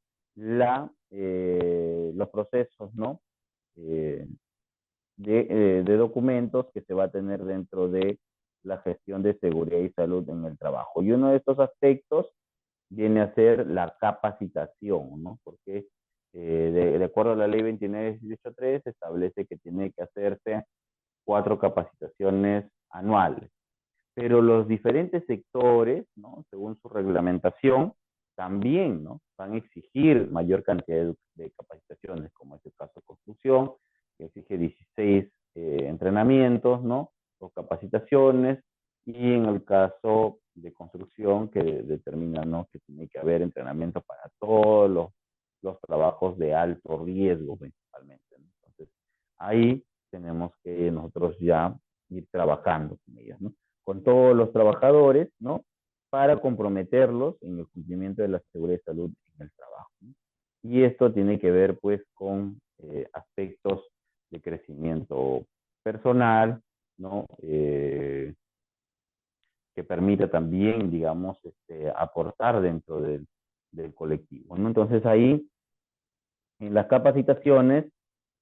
los procesos, ¿no? De documentos que se va a tener dentro de la gestión de seguridad y salud en el trabajo. Y uno de estos aspectos viene a ser la capacitación, ¿no? Porque de acuerdo a la ley 29.18.3 establece que tiene que hacerse 4 capacitaciones anuales. Pero los diferentes sectores, ¿no? Según su reglamentación, también, ¿no? Van a exigir mayor cantidad de capacitaciones, como es el caso de construcción, que exige 16 entrenamientos entrenamientos, ¿no? O capacitaciones, y en el caso de construcción que determina, ¿no? Que tiene que haber entrenamiento para todos los trabajos de alto riesgo principalmente, ¿no? Entonces, ahí tenemos que nosotros ya ir trabajando con ellos, ¿no? Con todos los trabajadores, ¿no? Para comprometerlos en el cumplimiento de la seguridad y salud en el trabajo, ¿no? Y esto tiene que ver, pues, con aspectos de crecimiento personal, ¿no? Que permita también, digamos, aportar dentro del colectivo, ¿no? Entonces ahí, en las capacitaciones,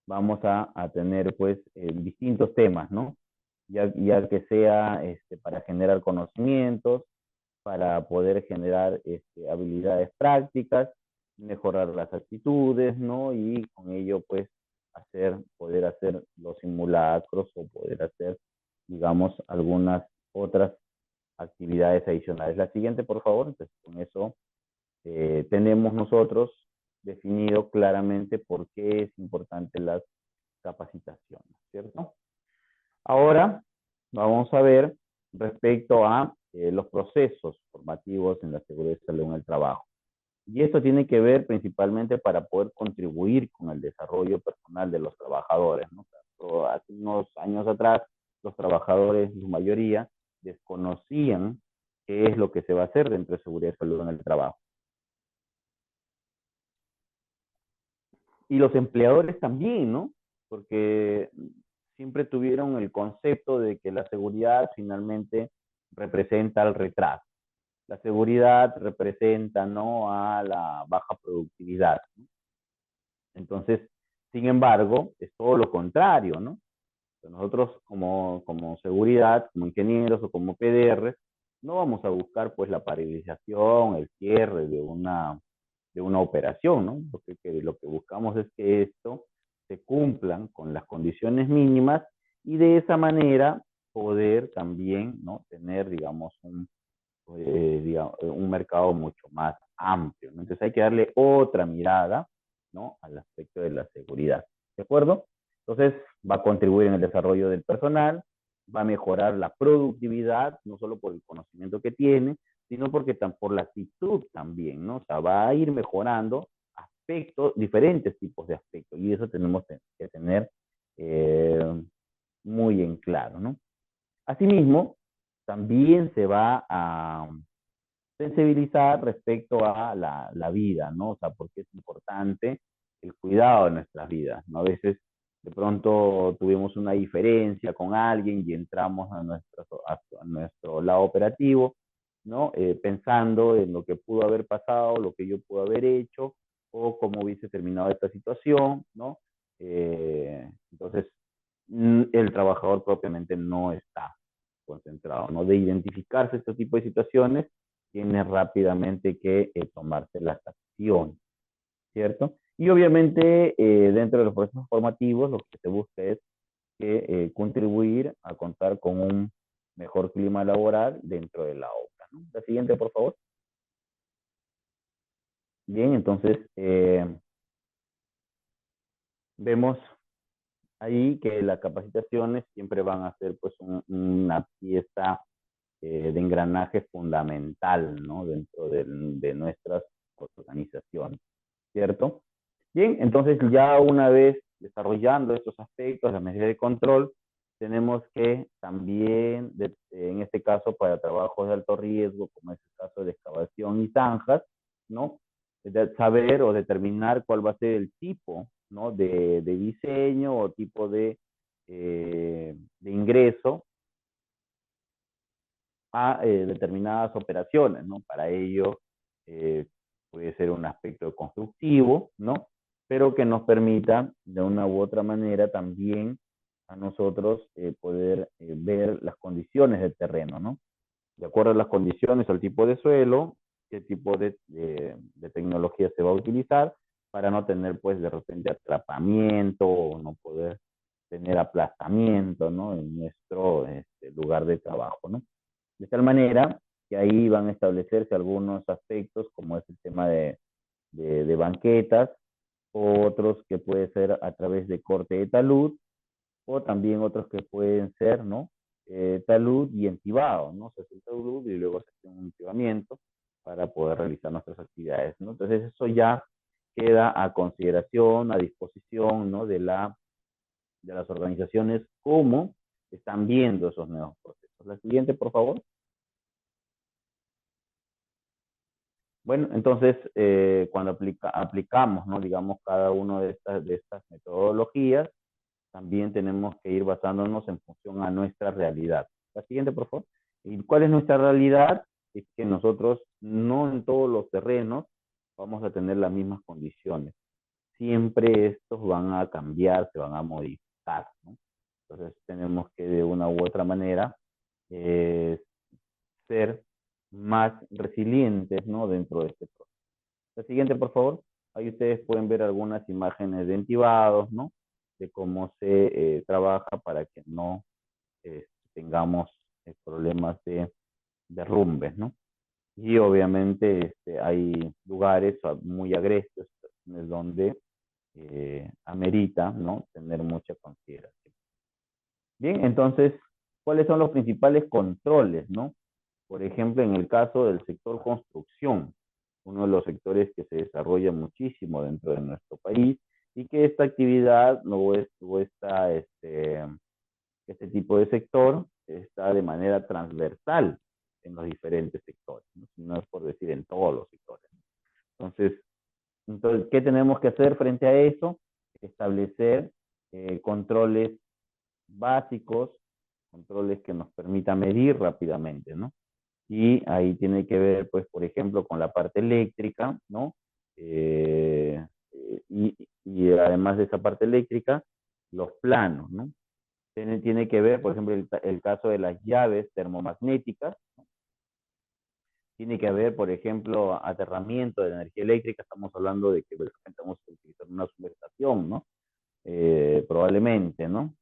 vamos a tener, pues, distintos temas, ¿no? Ya que sea para generar conocimientos, para poder generar habilidades prácticas, mejorar las actitudes, ¿no? Y con ello, pues, poder hacer los simulacros o poder hacer, digamos, algunas otras actividades adicionales. La siguiente, por favor. Entonces, con eso tenemos nosotros definido claramente por qué es importante las capacitaciones, ¿cierto? Ahora vamos a ver respecto a los procesos formativos en la seguridad y salud en el trabajo. Y esto tiene que ver principalmente para poder contribuir con el desarrollo personal de los trabajadores, ¿no? Hace unos años atrás, los trabajadores, en su mayoría, desconocían qué es lo que se va a hacer dentro de seguridad y salud en el trabajo. Y los empleadores también, ¿no? Porque siempre tuvieron el concepto de que la seguridad finalmente representa el retraso. La seguridad representa, ¿no?, a la baja productividad, ¿no? Entonces, sin embargo, es todo lo contrario, ¿no? Nosotros como seguridad, como ingenieros o como PDR, no vamos a buscar pues la paralización, el cierre de una operación, ¿no? Lo que buscamos es que esto se cumplan con las condiciones mínimas y de esa manera poder también, ¿no?, tener, digamos, un mercado mucho más amplio, ¿no? Entonces hay que darle otra mirada, ¿no?, al aspecto de la seguridad, ¿de acuerdo? Entonces va a contribuir en el desarrollo del personal, va a mejorar la productividad, no solo por el conocimiento que tiene, sino porque por la actitud también, ¿no? O sea, va a ir mejorando aspectos, diferentes tipos de aspectos, y eso tenemos que tener muy en claro, ¿no? Asimismo, también se va a sensibilizar respecto a la vida, ¿no? O sea, porque es importante el cuidado de nuestras vidas, ¿no? A veces de pronto tuvimos una diferencia con alguien y entramos a nuestro lado operativo, ¿no? Pensando en lo que pudo haber pasado, lo que yo pudo haber hecho, o cómo hubiese terminado esta situación, ¿no? Entonces, el trabajador propiamente no está concentrado, ¿no? De identificarse este tipo de situaciones, tiene rápidamente que tomarse las acciones, ¿cierto? Y obviamente dentro de los procesos formativos lo que se busca es que contribuir a contar con un mejor clima laboral dentro de la obra, ¿no? La siguiente, por favor. Bien, entonces vemos ahí que las capacitaciones siempre van a ser pues una pieza de engranaje fundamental, ¿no?, dentro de nuestras organizaciones, ¿cierto? Bien, entonces ya una vez desarrollando estos aspectos, las medidas de control, tenemos que también, en este caso para trabajos de alto riesgo, como es el caso de excavación y zanjas, ¿no?, saber o determinar cuál va a ser el tipo, ¿no?, de diseño o tipo de ingreso a determinadas operaciones, ¿no? Para ello puede ser un aspecto constructivo, ¿no? Pero que nos permita de una u otra manera también a nosotros poder ver las condiciones del terreno, ¿no? De acuerdo a las condiciones, al tipo de suelo, qué tipo de tecnología se va a utilizar para no tener pues de repente atrapamiento o no poder tener aplastamiento, ¿no?, en nuestro lugar de trabajo, ¿no? De tal manera que ahí van a establecerse algunos aspectos, como es el tema de banquetas, otros que puede ser a través de corte de talud, o también otros que pueden ser, ¿no? Talud y entibado, ¿no? Se hace el talud y luego se hace un entibamiento para poder realizar nuestras actividades, ¿no? Entonces eso ya queda a consideración, a disposición, ¿no? de las organizaciones, cómo están viendo esos nuevos procesos. La siguiente, por favor. Bueno, entonces, cuando aplicamos, ¿no? digamos, cada una de estas metodologías, también tenemos que ir basándonos en función a nuestra realidad. La siguiente, por favor. ¿Y cuál es nuestra realidad? Es que nosotros no en todos los terrenos vamos a tener las mismas condiciones. Siempre estos van a cambiar, se van a modificar, ¿no? Entonces tenemos que de una u otra manera ser más resilientes, ¿no? dentro de este proceso. La siguiente, por favor. Ahí ustedes pueden ver algunas imágenes de entibados, ¿no? De cómo se trabaja para que no tengamos problemas de derrumbes, ¿no? Y obviamente hay lugares muy agresivos donde amerita, ¿no? tener mucha consideración. Bien, entonces, ¿cuáles son los principales controles, no? Por ejemplo, en el caso del sector construcción, uno de los sectores que se desarrolla muchísimo dentro de nuestro país y que esta actividad este tipo de sector está de manera transversal en los diferentes sectores, ¿no? No es por decir en todos los sectores. Entonces, ¿qué tenemos que hacer frente a eso? Establecer controles básicos, controles que nos permitan medir rápidamente, ¿no? Y ahí tiene que ver, pues, por ejemplo, con la parte eléctrica, ¿no? Y además de esa parte eléctrica, los planos, ¿no? Tiene que ver, por ejemplo, el caso de las llaves termomagnéticas, ¿no? Tiene que haber, por ejemplo, aterramiento de energía eléctrica. Estamos hablando de que vamos a utilizar una subestación, ¿no? Probablemente, ¿no?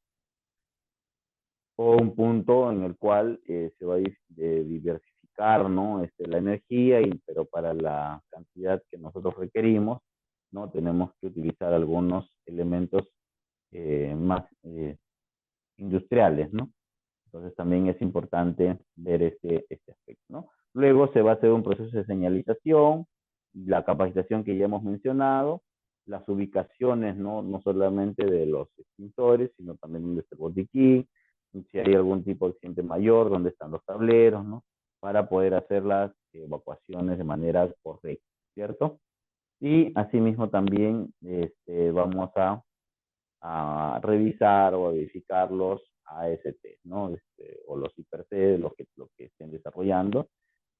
O un punto en el cual se va a diversificar, ¿no? la energía, pero para la cantidad que nosotros requerimos, ¿no? Tenemos que utilizar algunos elementos más industriales, ¿no? Entonces también es importante ver este aspecto, ¿no? Luego se va a hacer un proceso de señalización, la capacitación que ya hemos mencionado, las ubicaciones, ¿no? No solamente de los extintores, sino también donde está el botiquín, si hay algún tipo de accidente mayor, dónde están los tableros, ¿no? Para poder hacer las evacuaciones de manera correcta, ¿cierto? Y asimismo también vamos a revisar o a verificar los AST, ¿no? O los IPRC, lo que estén desarrollando,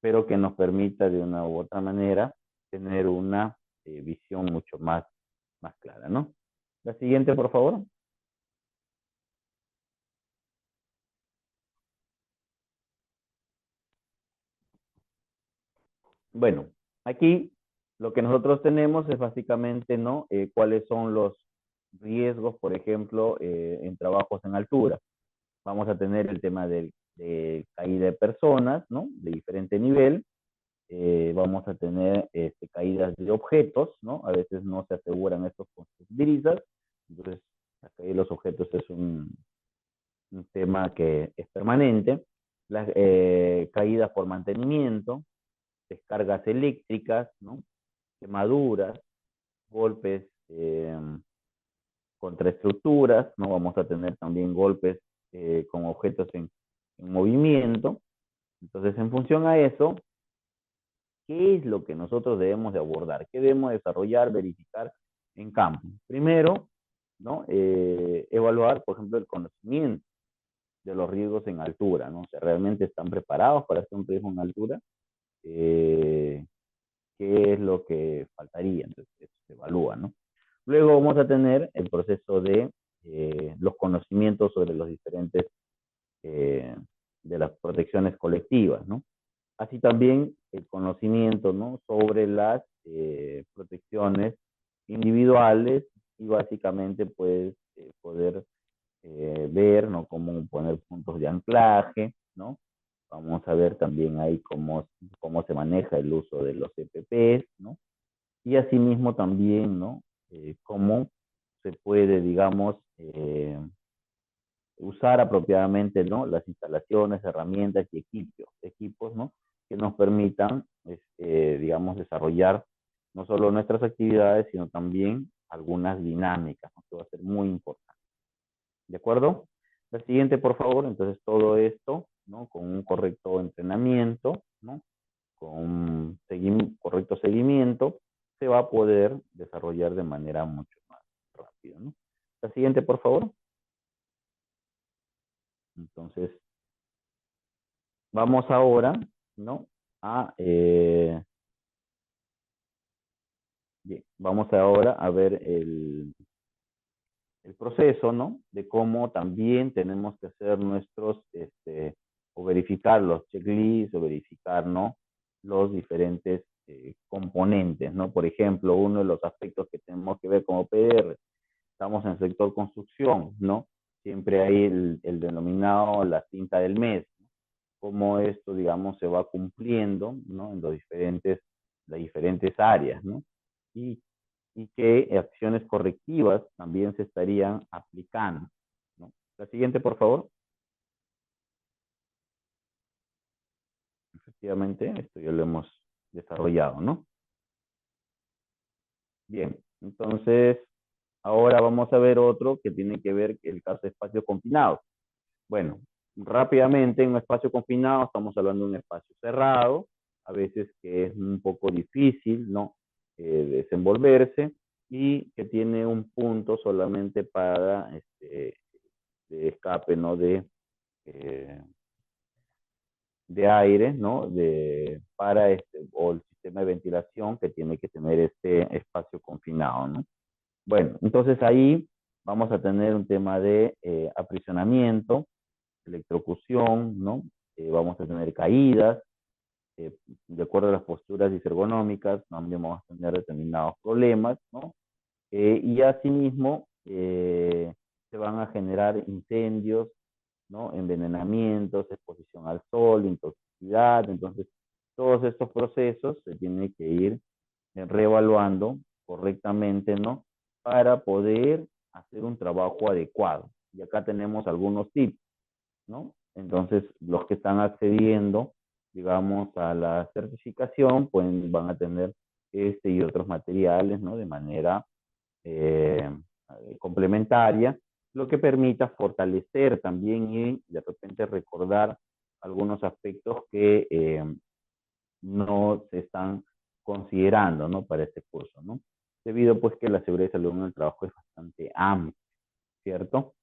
pero que nos permita de una u otra manera tener una visión mucho más clara, ¿no? La siguiente, por favor. Bueno, aquí lo que nosotros tenemos es básicamente, ¿no? Cuáles son los riesgos, por ejemplo, en trabajos en altura. Vamos a tener el tema de caída de personas, ¿no? De diferente nivel. Vamos a tener caídas de objetos, ¿no? A veces no se aseguran estos con sus brisas. Entonces, la caída de los objetos es un tema que es permanente. Las caídas por mantenimiento, descargas eléctricas, ¿no? Quemaduras, golpes contra estructuras, ¿no? Vamos a tener también golpes con objetos en movimiento. Entonces, en función a eso, ¿qué es lo que nosotros debemos de abordar? ¿Qué debemos desarrollar, verificar en campo? Primero, ¿no? Evaluar, por ejemplo, el conocimiento de los riesgos en altura, ¿no? O sea, ¿realmente están preparados para hacer un riesgo en altura? ¿Qué es lo que faltaría? Entonces, eso se evalúa, ¿no? Luego vamos a tener el proceso de los conocimientos sobre los diferentes, de las protecciones colectivas, ¿no? Así también el conocimiento, ¿no? Sobre las protecciones individuales y básicamente pues poder ver, ¿no? Cómo poner puntos de anclaje, ¿no? Vamos a ver también ahí cómo se maneja el uso de los EPPs, ¿no? Y asimismo también, ¿no? Cómo se puede, digamos, usar apropiadamente, ¿no? Las instalaciones, herramientas y equipos, ¿no? Que nos permitan, digamos, desarrollar no solo nuestras actividades, sino también algunas dinámicas, ¿no? Que va a ser muy importante. ¿De acuerdo? La siguiente, por favor. Entonces, todo esto, ¿no? Con un correcto entrenamiento, ¿no? Con un correcto seguimiento, se va a poder desarrollar de manera mucho más rápida, ¿no? La siguiente, por favor. Entonces, vamos ahora, ¿no? Bien, vamos ahora a ver el proceso, ¿no? De cómo también tenemos que hacer nuestros, o verificar los checklists, o verificar, ¿no? Los diferentes componentes, ¿no? Por ejemplo, uno de los aspectos que tenemos que ver como PR, estamos en el sector construcción, ¿no? Siempre hay el denominado la cinta del mes, ¿no? Cómo esto, digamos, se va cumpliendo, ¿no? En las diferentes áreas, ¿no? Y qué acciones correctivas también se estarían aplicando, ¿no? La siguiente, por favor. Efectivamente, esto ya lo hemos desarrollado, ¿no? Bien, entonces, ahora vamos a ver otro que tiene que ver el caso de espacios confinados. Bueno, rápidamente, en un espacio confinado estamos hablando de un espacio cerrado, a veces que es un poco difícil, ¿no? Desenvolverse, y que tiene un punto solamente para de escape, ¿no? De aire, ¿no? Para o el sistema de ventilación que tiene que tener este espacio confinado, ¿no? Bueno, entonces ahí vamos a tener un tema de aprisionamiento, electrocución, ¿no? Vamos a tener caídas, de acuerdo a las posturas disergonómicas, también vamos a tener determinados problemas, ¿no? Y asimismo, se van a generar incendios, ¿no? Envenenamientos, exposición al sol, intoxicidad. Entonces, todos estos procesos se tienen que ir reevaluando correctamente, ¿no? Para poder hacer un trabajo adecuado. Y acá tenemos algunos tips, ¿no? Entonces, los que están accediendo, digamos, a la certificación, pues van a tener este y otros materiales, ¿no? De manera eh, complementaria, lo que permita fortalecer también y de repente recordar algunos aspectos que no se están considerando, ¿no? Para este curso, ¿no? Debido pues que la seguridad y salud en el trabajo es bastante amplia, ¿cierto?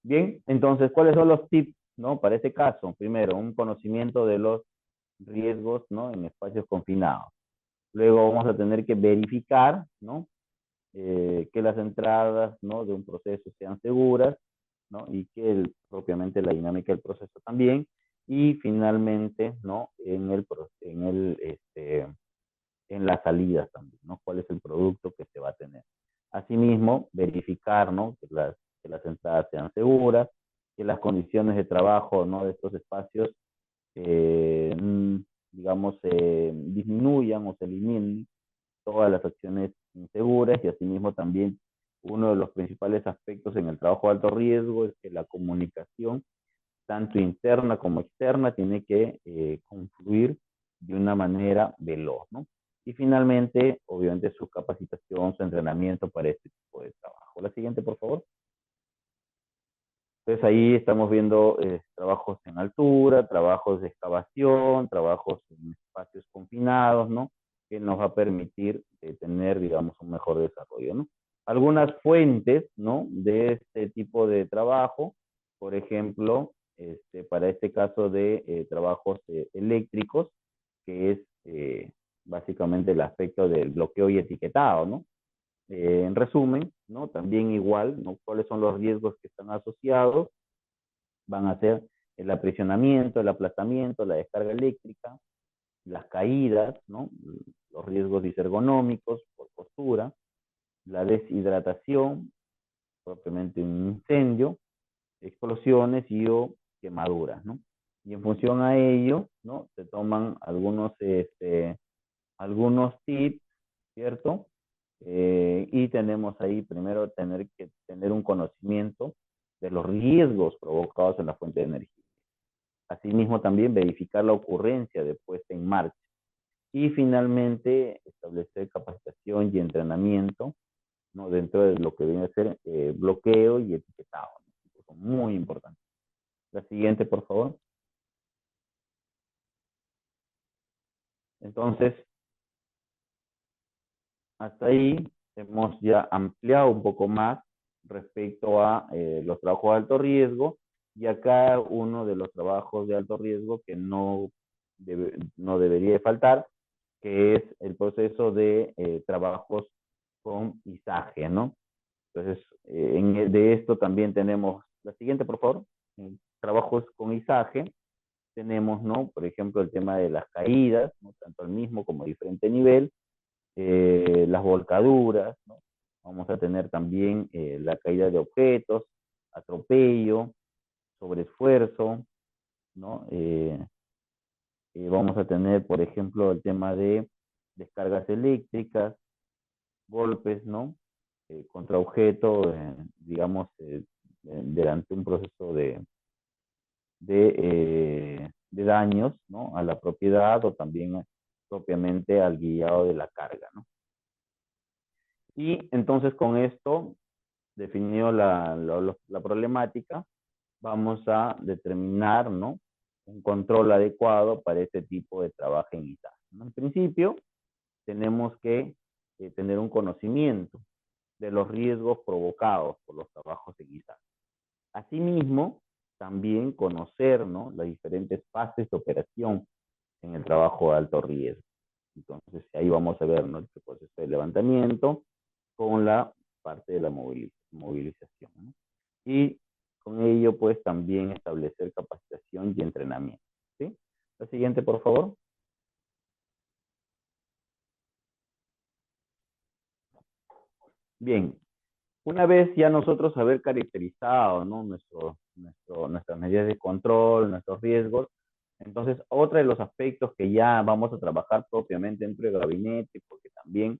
Bien, entonces, ¿cuáles son los tips, ¿no? Para este caso, primero, un conocimiento de los riesgos, ¿no? En espacios confinados. Luego vamos a tener que verificar, ¿no? Que las entradas, ¿no? De un proceso sean seguras, ¿no? Y que propiamente la dinámica del proceso también. Y finalmente, ¿no? En las salidas también, ¿no? ¿Cuál es el producto que se va a tener? Asimismo, verificar, ¿no? Que las entradas sean seguras, que las condiciones de trabajo, ¿no? De estos espacios, digamos, disminuyan o se eliminen todas las acciones inseguras, y asimismo también uno de los principales aspectos en el trabajo de alto riesgo es que la comunicación, tanto interna como externa, tiene que confluir de una manera veloz, ¿no? Y finalmente, obviamente, su capacitación, su entrenamiento para este tipo de trabajo. La siguiente, por favor. Entonces ahí estamos viendo trabajos en altura, trabajos de excavación, trabajos en espacios confinados, ¿no? Que nos va a permitir tener, digamos, un mejor desarrollo, ¿no? Algunas fuentes, ¿no? De este tipo de trabajo, por ejemplo, para este caso de trabajos eléctricos, que es básicamente el aspecto del bloqueo y etiquetado, ¿no? En resumen, ¿no? También igual, ¿no? ¿Cuáles son los riesgos que están asociados? Van a ser el aprisionamiento, el aplastamiento, la descarga eléctrica, las caídas, ¿no? Los riesgos disergonómicos por postura, la deshidratación, propiamente un incendio, explosiones y o quemaduras, ¿no? Y en función a ello, ¿no? Se toman algunos tips, ¿cierto? Y tenemos ahí primero tener que tener un conocimiento de los riesgos provocados en la fuente de energía. Asimismo, también verificar la ocurrencia de puesta en marcha. Y finalmente, establecer capacitación y entrenamiento, ¿no? Dentro de lo que viene a ser bloqueo y etiquetado, ¿no? Son muy importantes. La siguiente, por favor. Entonces, hasta ahí hemos ya ampliado un poco más respecto a los trabajos de alto riesgo y acá uno de los trabajos de alto riesgo que no debería de faltar, que es el proceso de trabajos con izaje, ¿no? Entonces, de esto también tenemos, la siguiente, por favor, trabajos con izaje, tenemos, ¿no? Por ejemplo, el tema de las caídas, ¿no? Tanto al mismo como a diferente nivel, las volcaduras, ¿no? Vamos a tener también la caída de objetos, atropello, sobreesfuerzo, ¿no? Vamos a tener, por ejemplo, el tema de descargas eléctricas, golpes, ¿no? Contra objeto, digamos, durante un proceso de daños, ¿no? A la propiedad o también propiamente al guiado de la carga, ¿no? Y entonces con esto, definido la problemática, vamos a determinar, ¿no? Un control adecuado para este tipo de trabajo en izaje, ¿no? En principio, tenemos que tener un conocimiento de los riesgos provocados por los trabajos en izaje. Asimismo, también conocer, ¿no? Las diferentes fases de operación en el trabajo de alto riesgo. Entonces, ahí vamos a ver, ¿no? El proceso de levantamiento con la parte de la movilización, ¿no? Y con ello, pues, también establecer capacitación y entrenamiento, ¿sí? La siguiente, por favor. Bien, una vez ya nosotros haber caracterizado, ¿no? Nuestras medidas de control, nuestros riesgos, entonces otro de los aspectos que ya vamos a trabajar propiamente dentro del gabinete, porque también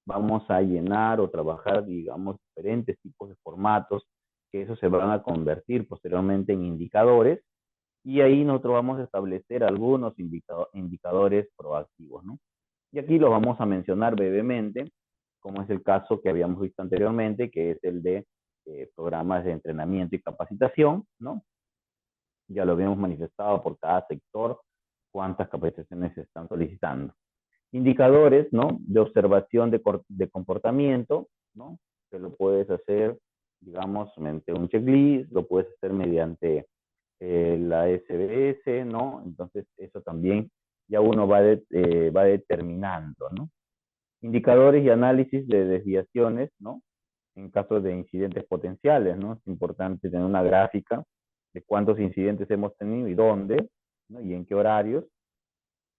vamos a llenar o trabajar, digamos, diferentes tipos de formatos, que eso se van a convertir posteriormente en indicadores, y ahí nosotros vamos a establecer algunos indicadores proactivos, ¿no? Y aquí los vamos a mencionar brevemente, como es el caso que habíamos visto anteriormente, que es el de programas de entrenamiento y capacitación, ¿no? Ya lo habíamos manifestado por cada sector, cuántas capacitaciones se están solicitando. Indicadores, ¿no? De observación de comportamiento, ¿no? Que lo puedes hacer, digamos, mediante un checklist, lo puedes hacer mediante la SBS, ¿no? Entonces, eso también ya uno va determinando, ¿no? Indicadores y análisis de desviaciones, ¿no? En caso de incidentes potenciales, ¿no? Es importante tener una gráfica de cuántos incidentes hemos tenido y dónde, ¿no? Y en qué horarios.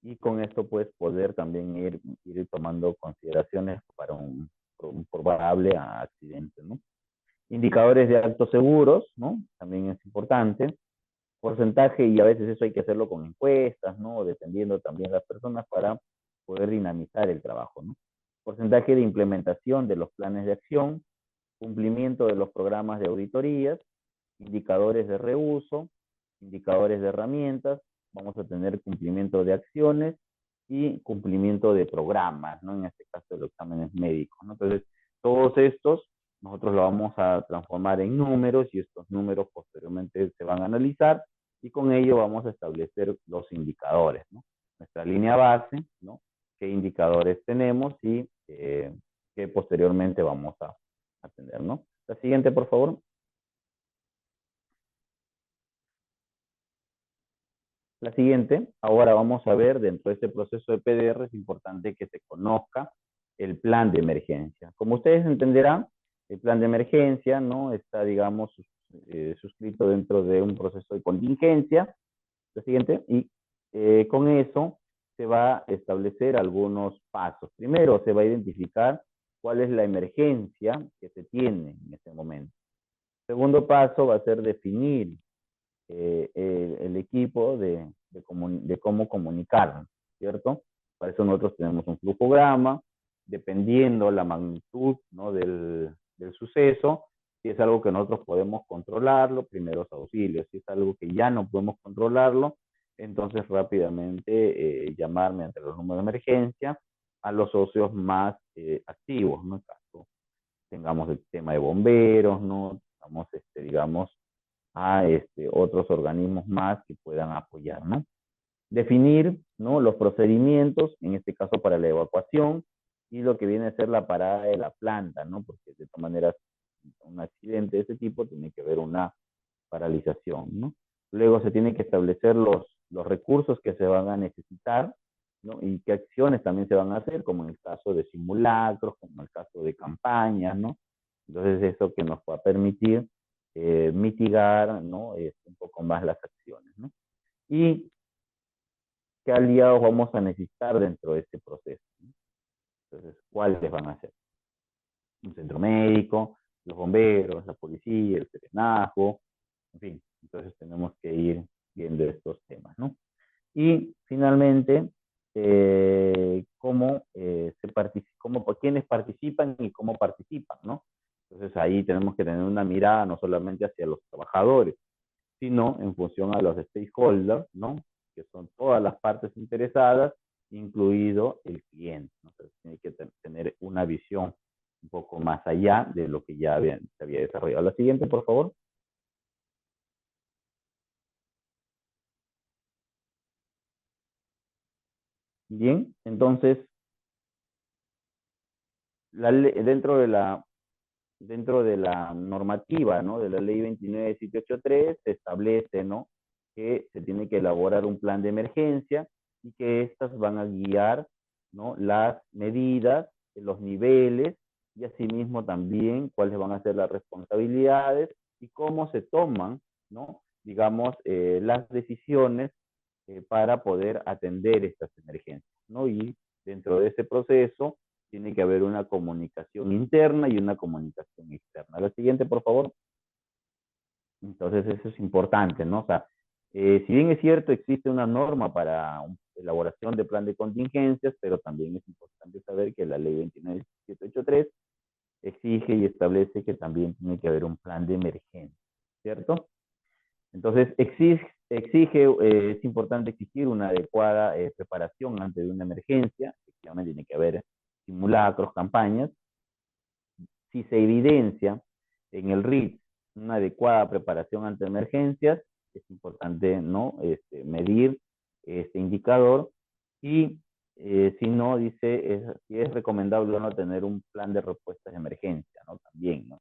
Y con esto, pues, poder también ir tomando consideraciones para un probable accidente, ¿no? Indicadores de actos seguros, ¿no? También es importante. Porcentaje, y a veces eso hay que hacerlo con encuestas, ¿no? Dependiendo también de las personas para poder dinamizar el trabajo, ¿no? Porcentaje de implementación de los planes de acción, cumplimiento de los programas de auditorías, indicadores de reuso, indicadores de herramientas, vamos a tener cumplimiento de acciones y cumplimiento de programas, ¿no? En este caso de los exámenes médicos, ¿no? Entonces, todos estos nosotros lo vamos a transformar en números y estos números posteriormente se van a analizar y con ello vamos a establecer los indicadores, ¿no? Nuestra línea base, ¿no? Qué indicadores tenemos y qué posteriormente vamos a tener, ¿no? La siguiente, por favor. La siguiente, ahora vamos a ver dentro de este proceso de PDR, es importante que se conozca el plan de emergencia. Como ustedes entenderán, el plan de emergencia, ¿no? Está, digamos, suscrito dentro de un proceso de contingencia. La siguiente, y con eso se va a establecer algunos pasos. Primero, se va a identificar cuál es la emergencia que se tiene en este momento. Segundo paso va a ser definir el equipo de cómo comunicarnos, ¿cierto? Para eso nosotros tenemos un flujograma, dependiendo la magnitud, ¿no? del suceso, Si es algo que nosotros podemos controlarlo, primeros auxilios. Si es algo que ya no podemos controlarlo, entonces rápidamente llamar mediante los números de emergencia a los socios más activos, ¿no? En caso tengamos el tema de bomberos, ¿no? Tengamos, digamos, a otros organismos más que puedan apoyar, ¿no? Definir, ¿no?, los procedimientos, en este caso para la evacuación, y lo que viene a ser la parada de la planta, ¿no? Porque de todas maneras, un accidente de ese tipo tiene que haber una paralización, ¿no? Luego se tienen que establecer los recursos que se van a necesitar, ¿no? Y qué acciones también se van a hacer, como en el caso de simulacros, como en el caso de campañas, ¿no? Entonces eso que nos va a permitir mitigar, ¿no?, un poco más las acciones, ¿no? Y qué aliados vamos a necesitar dentro de este proceso, ¿no? Entonces, ¿cuáles van a ser? Un centro médico, los bomberos, la policía, el serenazgo, en fin. Entonces tenemos que ir viendo estos temas, ¿no? Y finalmente, quiénes participan y cómo participan, ¿no? Entonces ahí tenemos que tener una mirada no solamente hacia los trabajadores, sino en función a los stakeholders, ¿no? Que son todas las partes interesadas, incluido el cliente, ¿no? Entonces tiene que tener una visión un poco más allá de lo que ya se había desarrollado. La siguiente, por favor. Bien, entonces, dentro de la normativa, ¿no?, de la ley 29783 se establece, ¿no?, que se tiene que elaborar un plan de emergencia y que estas van a guiar, ¿no?, las medidas, los niveles y asimismo también cuáles van a ser las responsabilidades y cómo se toman, ¿no?, digamos, las decisiones para poder atender estas emergencias, ¿no? Y dentro de ese proceso tiene que haber una comunicación interna y una comunicación externa. La siguiente, por favor. Entonces, eso es importante, ¿no? O sea, si bien es cierto, existe una norma para elaboración de plan de contingencias, pero también es importante saber que la ley 29783 exige y establece que también tiene que haber un plan de emergencia, ¿cierto? Entonces, es importante exigir una adecuada preparación ante una emergencia. Efectivamente, tiene que haber simulacros, campañas. Si se evidencia en el RIT una adecuada preparación ante emergencias, es importante, ¿no?, medir este indicador y si no, dice, si es recomendable o no tener un plan de respuestas de emergencia, ¿no? También, ¿no?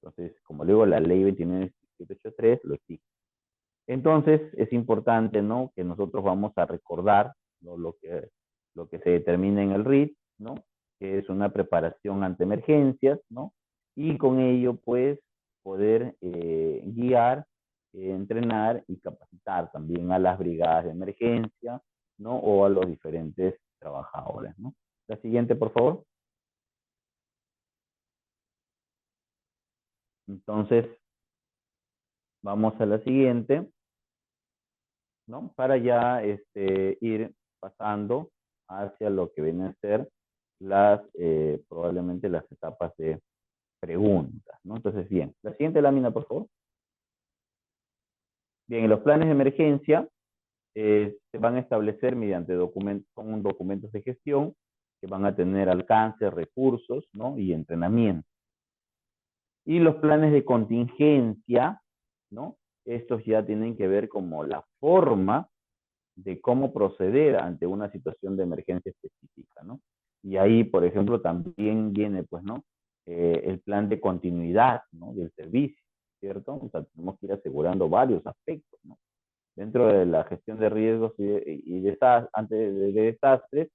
Entonces, como digo, la ley 29783 lo exige. Entonces, es importante, ¿no?, que nosotros vamos a recordar, ¿no?, lo que se determina en el RIT, ¿no?, que es una preparación ante emergencias, ¿no? Y con ello, pues, poder guiar, entrenar y capacitar también a las brigadas de emergencia, ¿no?, o a los diferentes trabajadores, ¿no? La siguiente, por favor. Entonces, vamos a la siguiente, ¿no? Para ya ir pasando hacia lo que vienen a ser probablemente las etapas de preguntas, ¿no? Entonces, bien, la siguiente lámina, por favor. Bien, en los planes de emergencia se van a establecer mediante documentos de gestión que van a tener alcance, recursos, ¿no?, y entrenamiento. Y los planes de contingencia, ¿no?, estos ya tienen que ver como la forma de cómo proceder ante una situación de emergencia específica, ¿no? Y ahí, por ejemplo, también viene, pues, ¿no?, el plan de continuidad, ¿no?, del servicio, ¿cierto? O sea, tenemos que ir asegurando varios aspectos, ¿no? Dentro de la gestión de riesgos antes de desastres,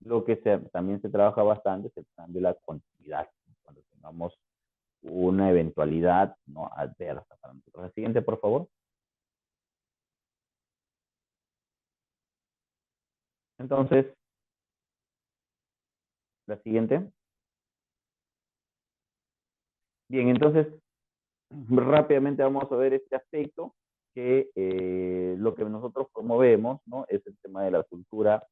lo que también se trabaja bastante es el plan de la continuidad, ¿no?, cuando tengamos una eventualidad, ¿no?, adversa para nosotros. La siguiente, por favor. Entonces, la siguiente. Bien, entonces, rápidamente vamos a ver este aspecto que lo que nosotros promovemos, ¿no?, es el tema de la cultura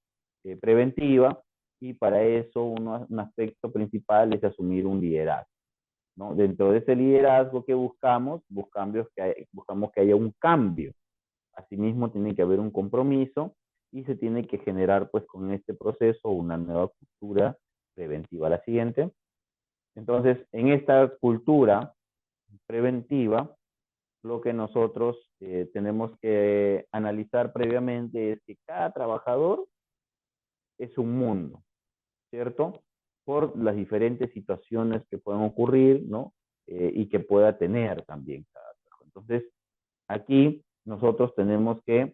preventiva y para eso un aspecto principal es asumir un liderazgo, ¿no? Dentro de ese liderazgo que buscamos que haya un cambio. Asimismo, tiene que haber un compromiso y se tiene que generar, pues, con este proceso una nueva cultura preventiva. La siguiente. Entonces, en esta cultura preventiva, lo que nosotros tenemos que analizar previamente es que cada trabajador es un mundo, ¿cierto? Por las diferentes situaciones que pueden ocurrir, ¿no? Y que pueda tener también cada trabajo. Entonces, aquí nosotros tenemos que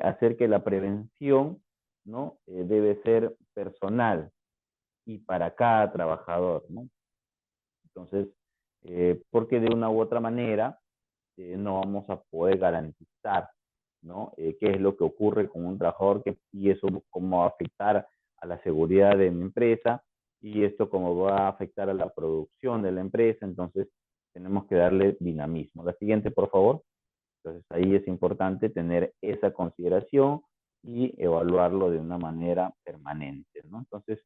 hacer que la prevención, ¿no? Debe ser personal y para cada trabajador, ¿no? Entonces, porque de una u otra manera no vamos a poder garantizar, ¿no? Qué es lo que ocurre con un trabajador y eso cómo va a afectar a la seguridad de mi empresa y esto cómo va a afectar a la producción de la empresa. Entonces, tenemos que darle dinamismo. La siguiente, por favor. Entonces, ahí es importante tener esa consideración y evaluarlo de una manera permanente, ¿no? Entonces,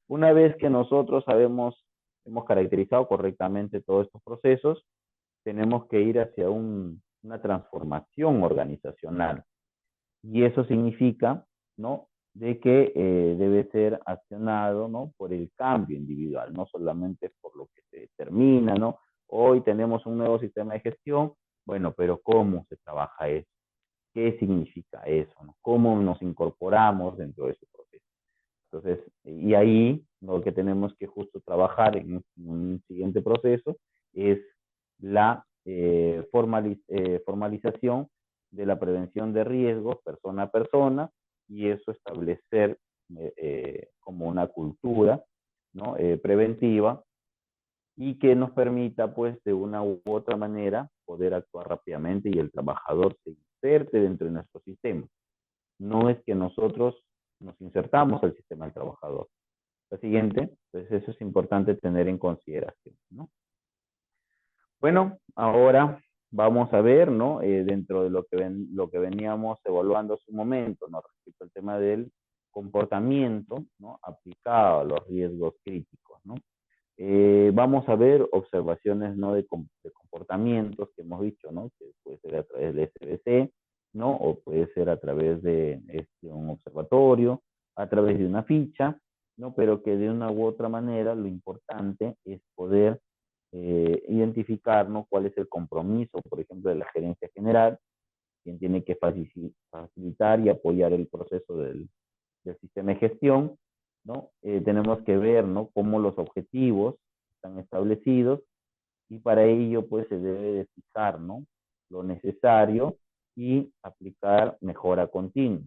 una vez que nosotros hemos caracterizado correctamente todos estos procesos, tenemos que ir hacia una transformación organizacional. Y eso significa, ¿no? De que debe ser accionado, ¿no? Por el cambio individual, no solamente por lo que se determina, ¿no? Hoy tenemos un nuevo sistema de gestión, bueno, pero ¿cómo se trabaja eso? ¿Qué significa eso? ¿No? ¿Cómo nos incorporamos dentro de ese proceso? Entonces, y ahí lo que tenemos que justo trabajar en un siguiente proceso es la formalización de la prevención de riesgos persona a persona y eso establecer como una cultura, ¿no? Preventiva y que nos permita pues de una u otra manera poder actuar rápidamente y el trabajador se inserte dentro de nuestro sistema. No es que nosotros nos insertamos al sistema del trabajador. La siguiente, pues eso es importante tener en consideración, ¿no? Bueno, ahora vamos a ver, ¿no? Dentro de lo que veníamos evaluando hace un momento, ¿no? Respecto al tema del comportamiento, ¿no? Aplicado a los riesgos críticos, ¿no? Vamos a ver observaciones, ¿no? de comportamientos que hemos dicho, ¿no? Que puede ser a través de SBC, ¿no? O puede ser a través de un observatorio, a través de una ficha, ¿no? Pero que de una u otra manera lo importante es poder identificar, ¿no? Cuál es el compromiso, por ejemplo, de la gerencia general, quien tiene que facilitar y apoyar el proceso del sistema de gestión, ¿no? Tenemos que ver, ¿no? Cómo los objetivos están establecidos y para ello, pues, se debe de fijar, ¿no? Lo necesario y aplicar mejora continua.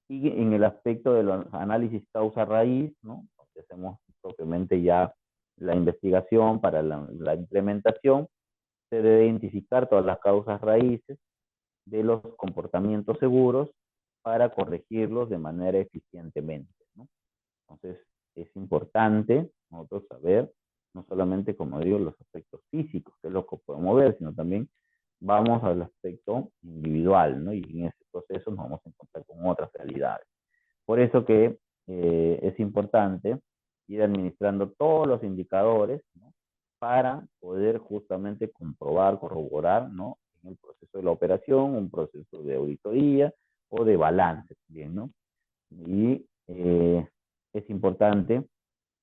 Y en el aspecto del análisis causa-raíz, ¿no? Porque hacemos propiamente ya la investigación para la implementación, se debe identificar todas las causas raíces de los comportamientos seguros para corregirlos de manera eficientemente, ¿no? Entonces, es importante nosotros saber, no solamente, como digo, los aspectos físicos, que es lo que podemos ver, sino también vamos al aspecto individual, ¿no? Y en ese proceso nos vamos a encontrar con otras realidades. Por eso que es importante ir administrando todos los indicadores, ¿no? Para poder justamente comprobar, corroborar, ¿no? En el proceso de la operación, un proceso de auditoría o de balance, ¿bien? ¿No? Y es importante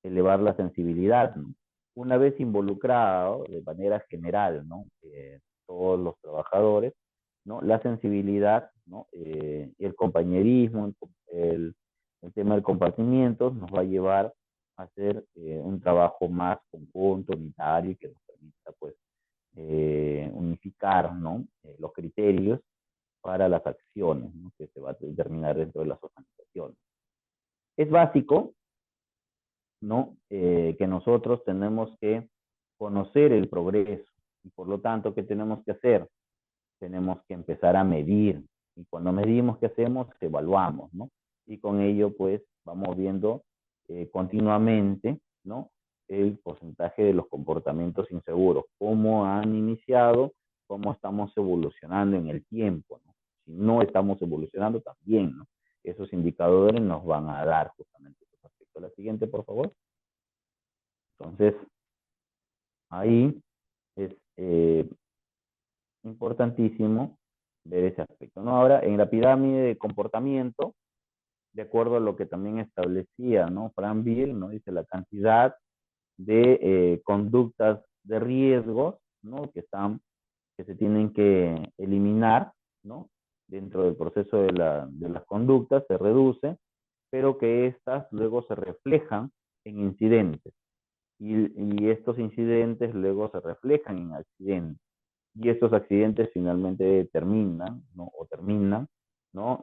elevar la sensibilidad, ¿no? Una vez involucrado de manera general, ¿no? Todos los trabajadores, ¿no? La sensibilidad, ¿no? Y el compañerismo, el tema del compartimiento nos va a llevar a hacer un trabajo más conjunto, unitario, y que nos permita, pues, unificar, ¿no? Los criterios para las acciones, ¿no? Que se va a determinar dentro de las organizaciones. Es básico, ¿no? Que nosotros tenemos que conocer el progreso y por lo tanto, ¿qué tenemos que hacer? Tenemos que empezar a medir y cuando medimos, ¿qué hacemos? Evaluamos, ¿no? Y con ello, pues, vamos viendo continuamente, ¿no? El porcentaje de los comportamientos inseguros, cómo han iniciado, cómo estamos evolucionando en el tiempo, ¿no? Si no estamos evolucionando, también, ¿no? Esos indicadores nos van a dar justamente esos aspectos. La siguiente, por favor. Entonces, Ahí es importantísimo ver ese aspecto, ¿no? Ahora, en la pirámide de comportamiento, de acuerdo a lo que también establecía, ¿no? Franville, ¿no? Dice la cantidad de conductas de riesgos, ¿no? Que se tienen que eliminar, ¿no? Dentro del proceso de las conductas se reduce, pero que éstas luego se reflejan en incidentes. Y estos incidentes luego se reflejan en accidentes. Y estos accidentes finalmente terminan, ¿no? O terminan, ¿no?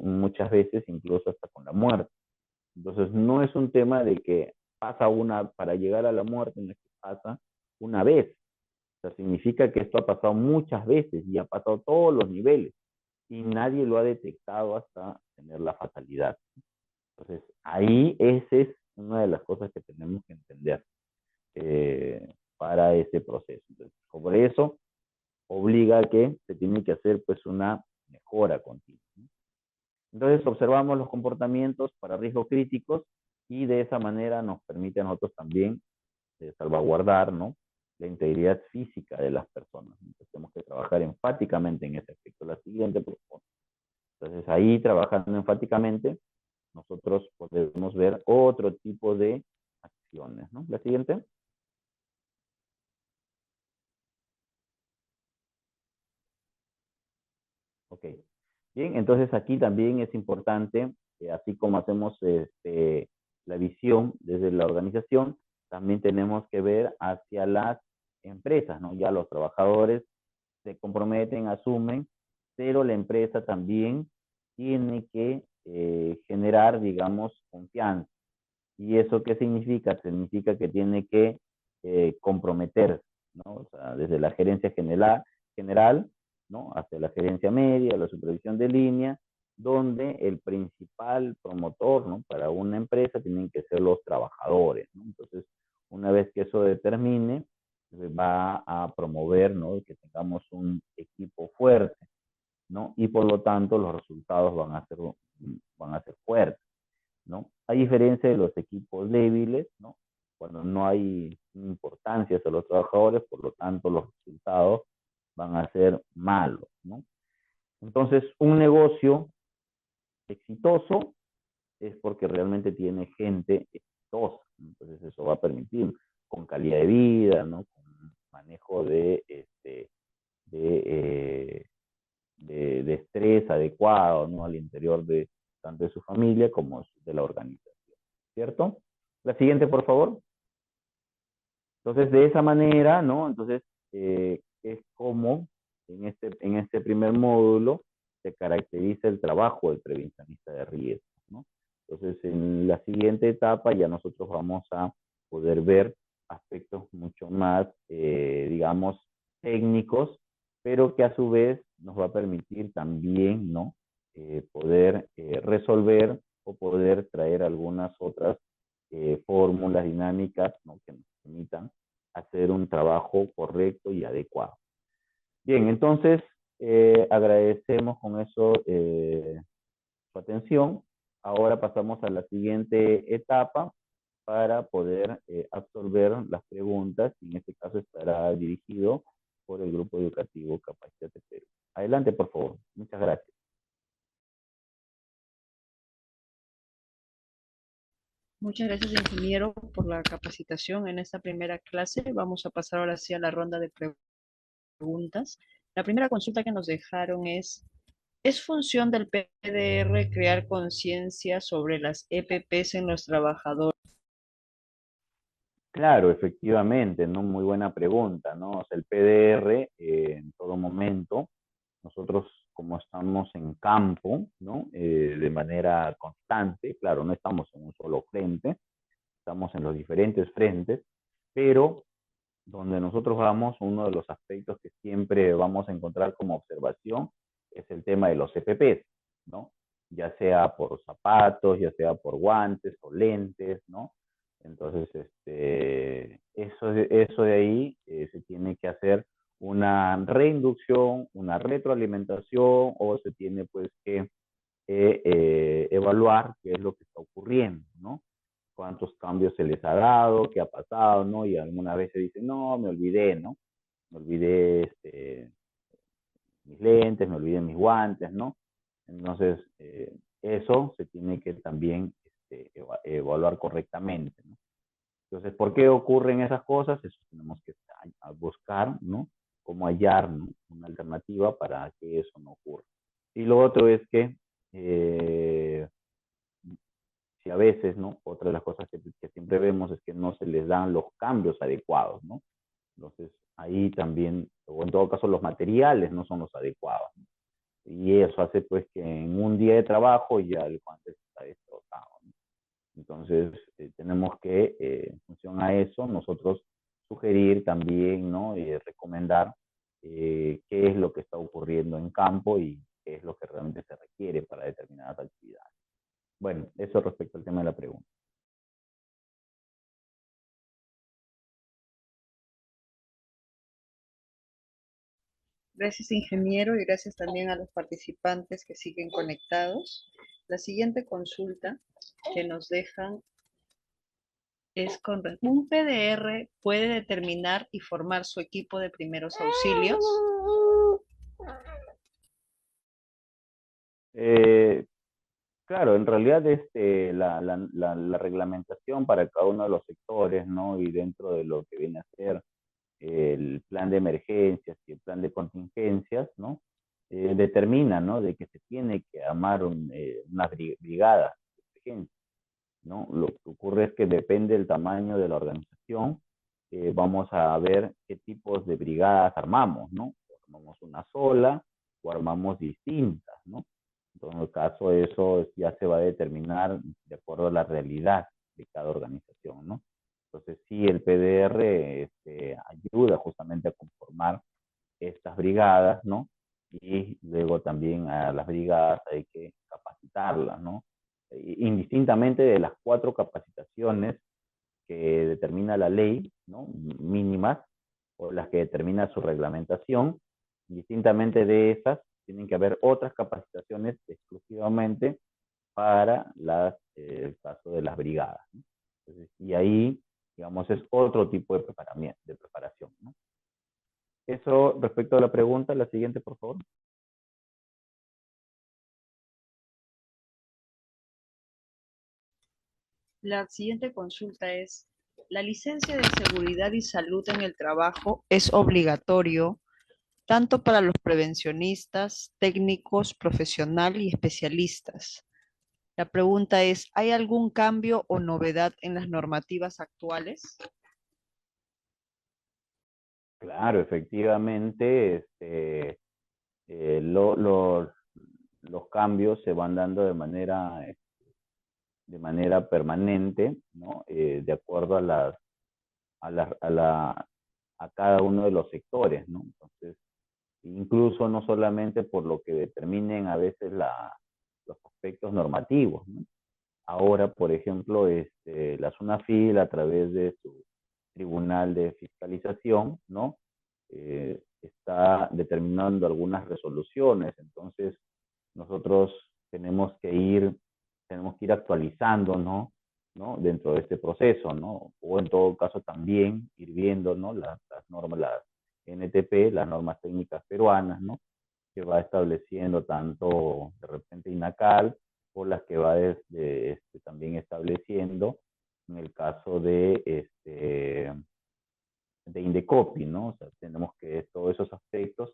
Muchas veces incluso hasta con la muerte. Entonces, no es un tema de que para llegar a la muerte, no es que pasa una vez. O sea, significa que esto ha pasado muchas veces y ha pasado todos los niveles y nadie lo ha detectado hasta tener la fatalidad. Entonces, ahí esa es una de las cosas que tenemos que entender para ese proceso. Entonces, por eso obliga a que se tiene que hacer pues una mejora continua. Entonces observamos los comportamientos para riesgos críticos y de esa manera nos permite a nosotros también salvaguardar, ¿no? La integridad física de las personas. Entonces tenemos que trabajar enfáticamente en ese aspecto. La siguiente, por favor. Entonces ahí trabajando enfáticamente, nosotros podemos ver otro tipo de acciones, ¿no? La siguiente. Ok. Bien, entonces aquí también es importante, así como hacemos la visión desde la organización, también tenemos que ver hacia las empresas, ¿no? Ya los trabajadores se comprometen, asumen, pero la empresa también tiene que generar, digamos, confianza. ¿Y eso qué significa? Significa que tiene que comprometerse, ¿no? O sea, desde la gerencia general, ¿no? Hacia la gerencia media, la supervisión de línea, donde el principal promotor, ¿no? Para una empresa tienen que ser los trabajadores, ¿no? Entonces, una vez que eso determine, va a promover, ¿no? Que tengamos un equipo fuerte, ¿no? Y por lo tanto los resultados van a ser fuertes, ¿no? A diferencia de los equipos débiles, ¿no? Cuando no hay importancia hacia los trabajadores, por lo tanto los resultados van a ser malos, ¿no? Entonces, un negocio exitoso es porque realmente tiene gente exitosa. Entonces, eso va a permitir con calidad de vida, ¿no? Con manejo de, de estrés adecuado, ¿no? Al interior de tanto de su familia como de la organización, ¿cierto? La siguiente, por favor. Entonces, de esa manera, ¿no? Entonces, es como en este primer módulo se caracteriza el trabajo del prevencionista de riesgo, ¿no? Entonces, en la siguiente etapa ya nosotros vamos a poder ver aspectos mucho más, digamos, técnicos, pero que a su vez nos va a permitir también, ¿no? Poder resolver o poder traer algunas otras fórmulas dinámicas, ¿no? Que nos permitan hacer un trabajo correcto y adecuado. Bien, entonces agradecemos con eso su atención. Ahora pasamos a la siguiente etapa para poder absorber las preguntas, y en este caso estará dirigido por el Grupo Educativo Capacítate Perú. Adelante, por favor. Muchas gracias. Muchas gracias, ingeniero, por la capacitación en esta primera clase. Vamos a pasar ahora sí a la ronda de preguntas. La primera consulta que nos dejaron ¿es función del PDR crear conciencia sobre las EPPs en los trabajadores? Claro, efectivamente, ¿no? Muy buena pregunta, ¿no? O sea, el PDR en todo momento, nosotros como estamos en campo, ¿no? De manera constante, claro, no estamos en un solo frente, estamos en los diferentes frentes, pero donde nosotros vamos, uno de los aspectos que siempre vamos a encontrar como observación es el tema de los EPPs, ¿no? Ya sea por zapatos, ya sea por guantes o lentes, ¿no? Entonces, eso de ahí se tiene que hacer una reinducción, una retroalimentación, o se tiene pues que evaluar qué es lo que está ocurriendo, ¿no? cuántos cambios se les ha dado, qué ha pasado, ¿no? Y algunas veces dicen, no, me olvidé, ¿no? Me olvidé mis lentes, me olvidé mis guantes, ¿no? Entonces, eso se tiene que también evaluar correctamente, ¿no? Entonces, ¿por qué ocurren esas cosas? Eso tenemos que buscar, ¿no? Cómo hallar, ¿no? Una alternativa para que eso no ocurra. Y lo otro es que, si a veces, ¿no? Otra de las cosas que siempre vemos es que no se les dan los cambios adecuados, ¿no? Entonces, ahí también, o en todo caso, los materiales no son los adecuados, ¿no? Y eso hace pues que en un día de trabajo ya el guante está destrozado, ¿no? Entonces, tenemos que, en función a eso, nosotros sugerir también, ¿no? Y recomendar qué es lo que está ocurriendo en campo y qué es lo que realmente se requiere para determinadas actividades. Bueno, eso respecto al tema de la pregunta. Gracias, ingeniero, y gracias también a los participantes que siguen conectados. La siguiente consulta que nos dejan es un PDR puede determinar y formar su equipo de primeros auxilios. Claro, en realidad la reglamentación para cada uno de los sectores, ¿no? Y dentro de lo que viene a ser el plan de emergencias y el plan de contingencias, ¿no? Determina, ¿no? De que se tiene que armar unas brigadas de emergencia, ¿no? Lo que ocurre es que depende del tamaño de la organización, vamos a ver qué tipos de brigadas armamos, ¿no? Armamos una sola o armamos distintas, ¿no? En todo caso, eso ya se va a determinar de acuerdo a la realidad de cada organización, ¿no? Entonces, sí, el PDR ayuda justamente a conformar estas brigadas, ¿no? Y luego también a las brigadas hay que capacitarlas, ¿no? Indistintamente de las 4 capacitaciones que determina la ley, ¿no? Mínimas, o las que determina su reglamentación, distintamente de esas, tienen que haber otras capacitaciones exclusivamente para el caso de las brigadas, ¿no? Entonces, y ahí, digamos, es otro tipo de preparación, ¿no? Eso respecto a la pregunta, la siguiente, por favor. La siguiente consulta es, ¿la licencia de seguridad y salud en el trabajo es obligatorio tanto para los prevencionistas, técnicos, profesional y especialistas? La pregunta es, ¿hay algún cambio o novedad en las normativas actuales? Claro, efectivamente, los cambios se van dando de manera permanente, ¿no? De acuerdo a cada uno de los sectores, ¿no? Entonces, incluso no solamente por lo que determinen a veces los aspectos normativos, ¿no? Ahora, por ejemplo, la SUNAFIL a través de su tribunal de fiscalización, ¿no? Está determinando algunas resoluciones, entonces nosotros tenemos que ir actualizando, ¿no? Dentro de este proceso, ¿no? O en todo caso también ir viendo, ¿no? Las normas, las NTP, las normas técnicas peruanas, ¿no? Que va estableciendo tanto de repente INACAL o las que va también estableciendo en el caso de Indecopi, ¿no? O sea, tenemos que todos esos aspectos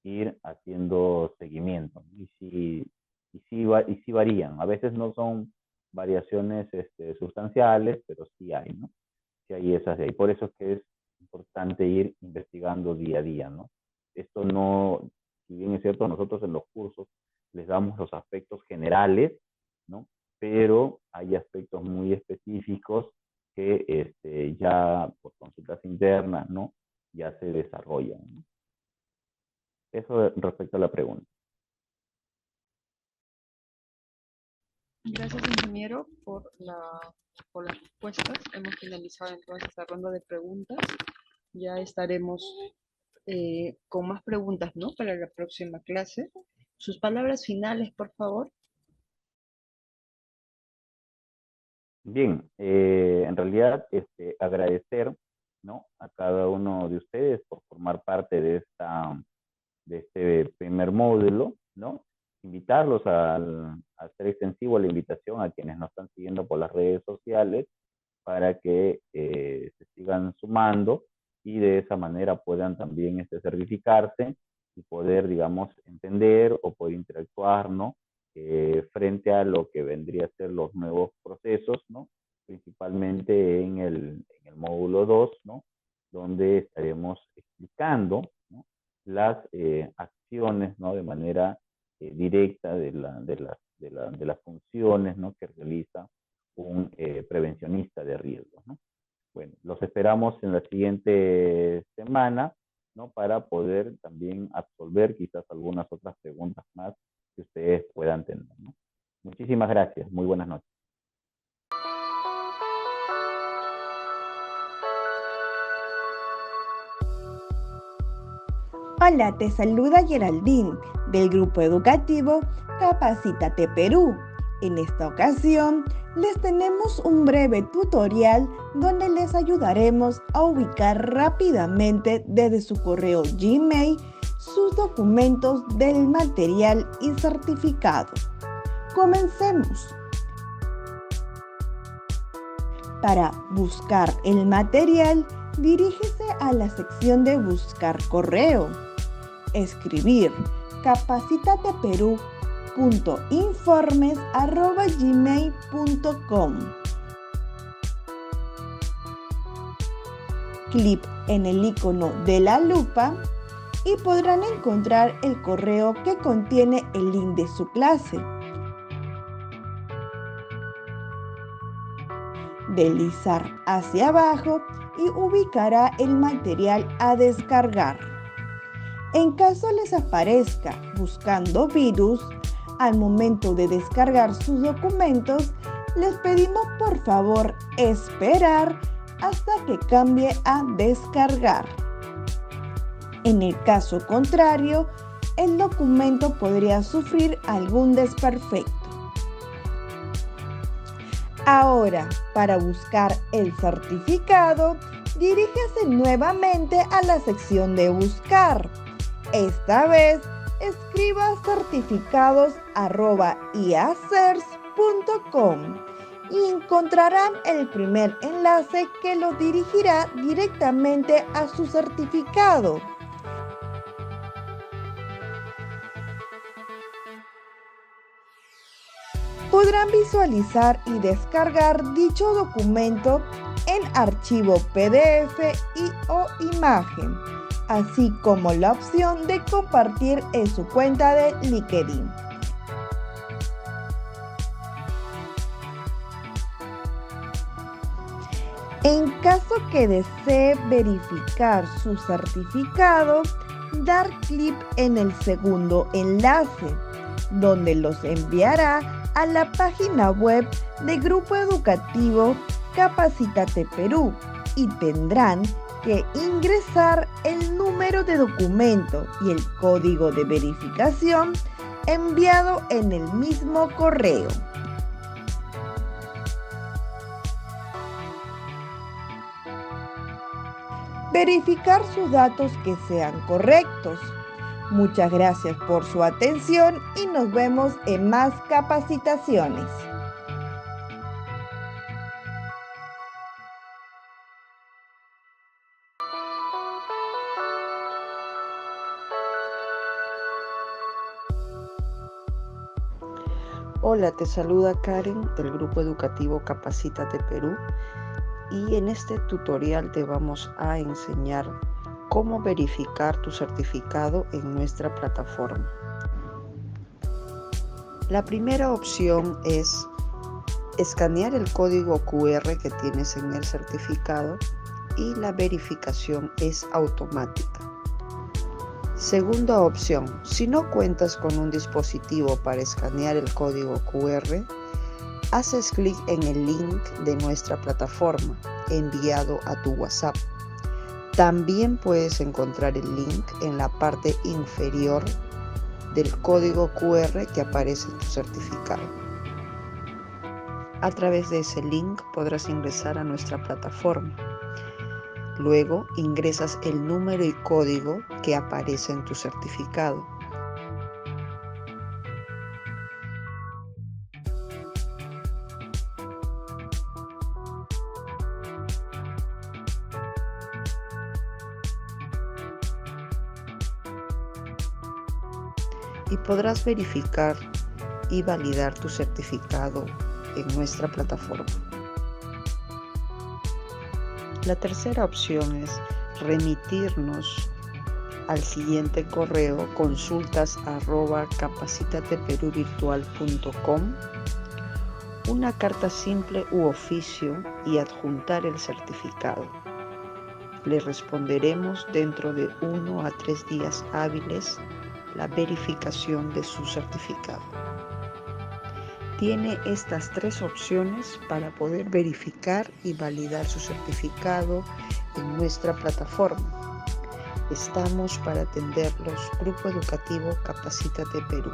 ir haciendo seguimiento, ¿no? Y sí varían. A veces no son variaciones sustanciales, pero sí hay, ¿no? Sí hay esas de ahí. Por eso es que es importante ir investigando día a día, ¿no? Esto no, si bien es cierto, nosotros en los cursos les damos los aspectos generales, ¿no? Pero hay aspectos muy específicos que ya por consultas internas, ¿no? Ya se desarrollan, ¿no? Eso respecto a la pregunta. Gracias, ingeniero, por las respuestas. Hemos finalizado entonces la ronda de preguntas. Ya estaremos con más preguntas, ¿no? Para la próxima clase. Sus palabras finales, por favor. Bien, en realidad agradecer, ¿no?, a cada uno de ustedes por formar parte de este primer módulo, ¿no? Invitarlos a hacer extensivo la invitación a quienes nos están siguiendo por las redes sociales para que se sigan sumando y de esa manera puedan también certificarse y poder, digamos, entender o poder interactuar, ¿no?, frente a lo que vendría a ser los nuevos procesos, ¿no?, principalmente en el módulo 2, ¿no?, donde estaremos explicando, ¿no?, las acciones, ¿no?, de manera directa de las funciones, ¿no?, que realiza un prevencionista de riesgos, ¿no? Bueno, los esperamos en la siguiente semana, ¿no?, para poder también absolver quizás algunas otras preguntas más que ustedes puedan tener, ¿no? Muchísimas gracias. Muy buenas noches. Hola, te saluda Geraldine del grupo educativo Capacítate Perú. En esta ocasión les tenemos un breve tutorial donde les ayudaremos a ubicar rápidamente desde su correo Gmail sus documentos del material y certificado. Comencemos. Para buscar el material, dirígese a la sección de Buscar correo. Escribir capacitateperú.informes@gmail.com. Clic en el icono de la lupa y podrán encontrar el correo que contiene el link de su clase. Deslizar hacia abajo y ubicará el material a descargar. En caso les aparezca buscando virus, al momento de descargar sus documentos, les pedimos por favor esperar hasta que cambie a descargar. En el caso contrario, el documento podría sufrir algún desperfecto. Ahora, para buscar el certificado, dirígese nuevamente a la sección de Buscar. Esta vez, escriba certificados@iacers.com y encontrarán el primer enlace que los dirigirá directamente a su certificado. Podrán visualizar y descargar dicho documento en archivo PDF o imagen, así como la opción de compartir en su cuenta de LinkedIn. En caso que desee verificar su certificado, dar clic en el segundo enlace, donde los enviará a la página web del Grupo Educativo Capacítate Perú y tendrán que ingresar el número de documento y el código de verificación enviado en el mismo correo. Verificar sus datos que sean correctos. Muchas gracias por su atención y nos vemos en más capacitaciones. Hola, te saluda Karen del Grupo Educativo Capacítate Perú y en este tutorial te vamos a enseñar cómo verificar tu certificado en nuestra plataforma. La primera opción es escanear el código QR que tienes en el certificado y la verificación es automática. Segunda opción, si no cuentas con un dispositivo para escanear el código QR, haces clic en el link de nuestra plataforma enviado a tu WhatsApp. También puedes encontrar el link en la parte inferior del código QR que aparece en tu certificado. A través de ese link podrás ingresar a nuestra plataforma. Luego ingresas el número y código que aparece en tu certificado. Y podrás verificar y validar tu certificado en nuestra plataforma. La tercera opción es remitirnos al siguiente correo consultas@capacitateperuvirtual.com una carta simple u oficio y adjuntar el certificado. Le responderemos dentro de 1 a 3 días hábiles la verificación de su certificado. Tiene estas 3 opciones para poder verificar y validar su certificado en nuestra plataforma. Estamos para atenderlos, Grupo Educativo Capacítate Perú.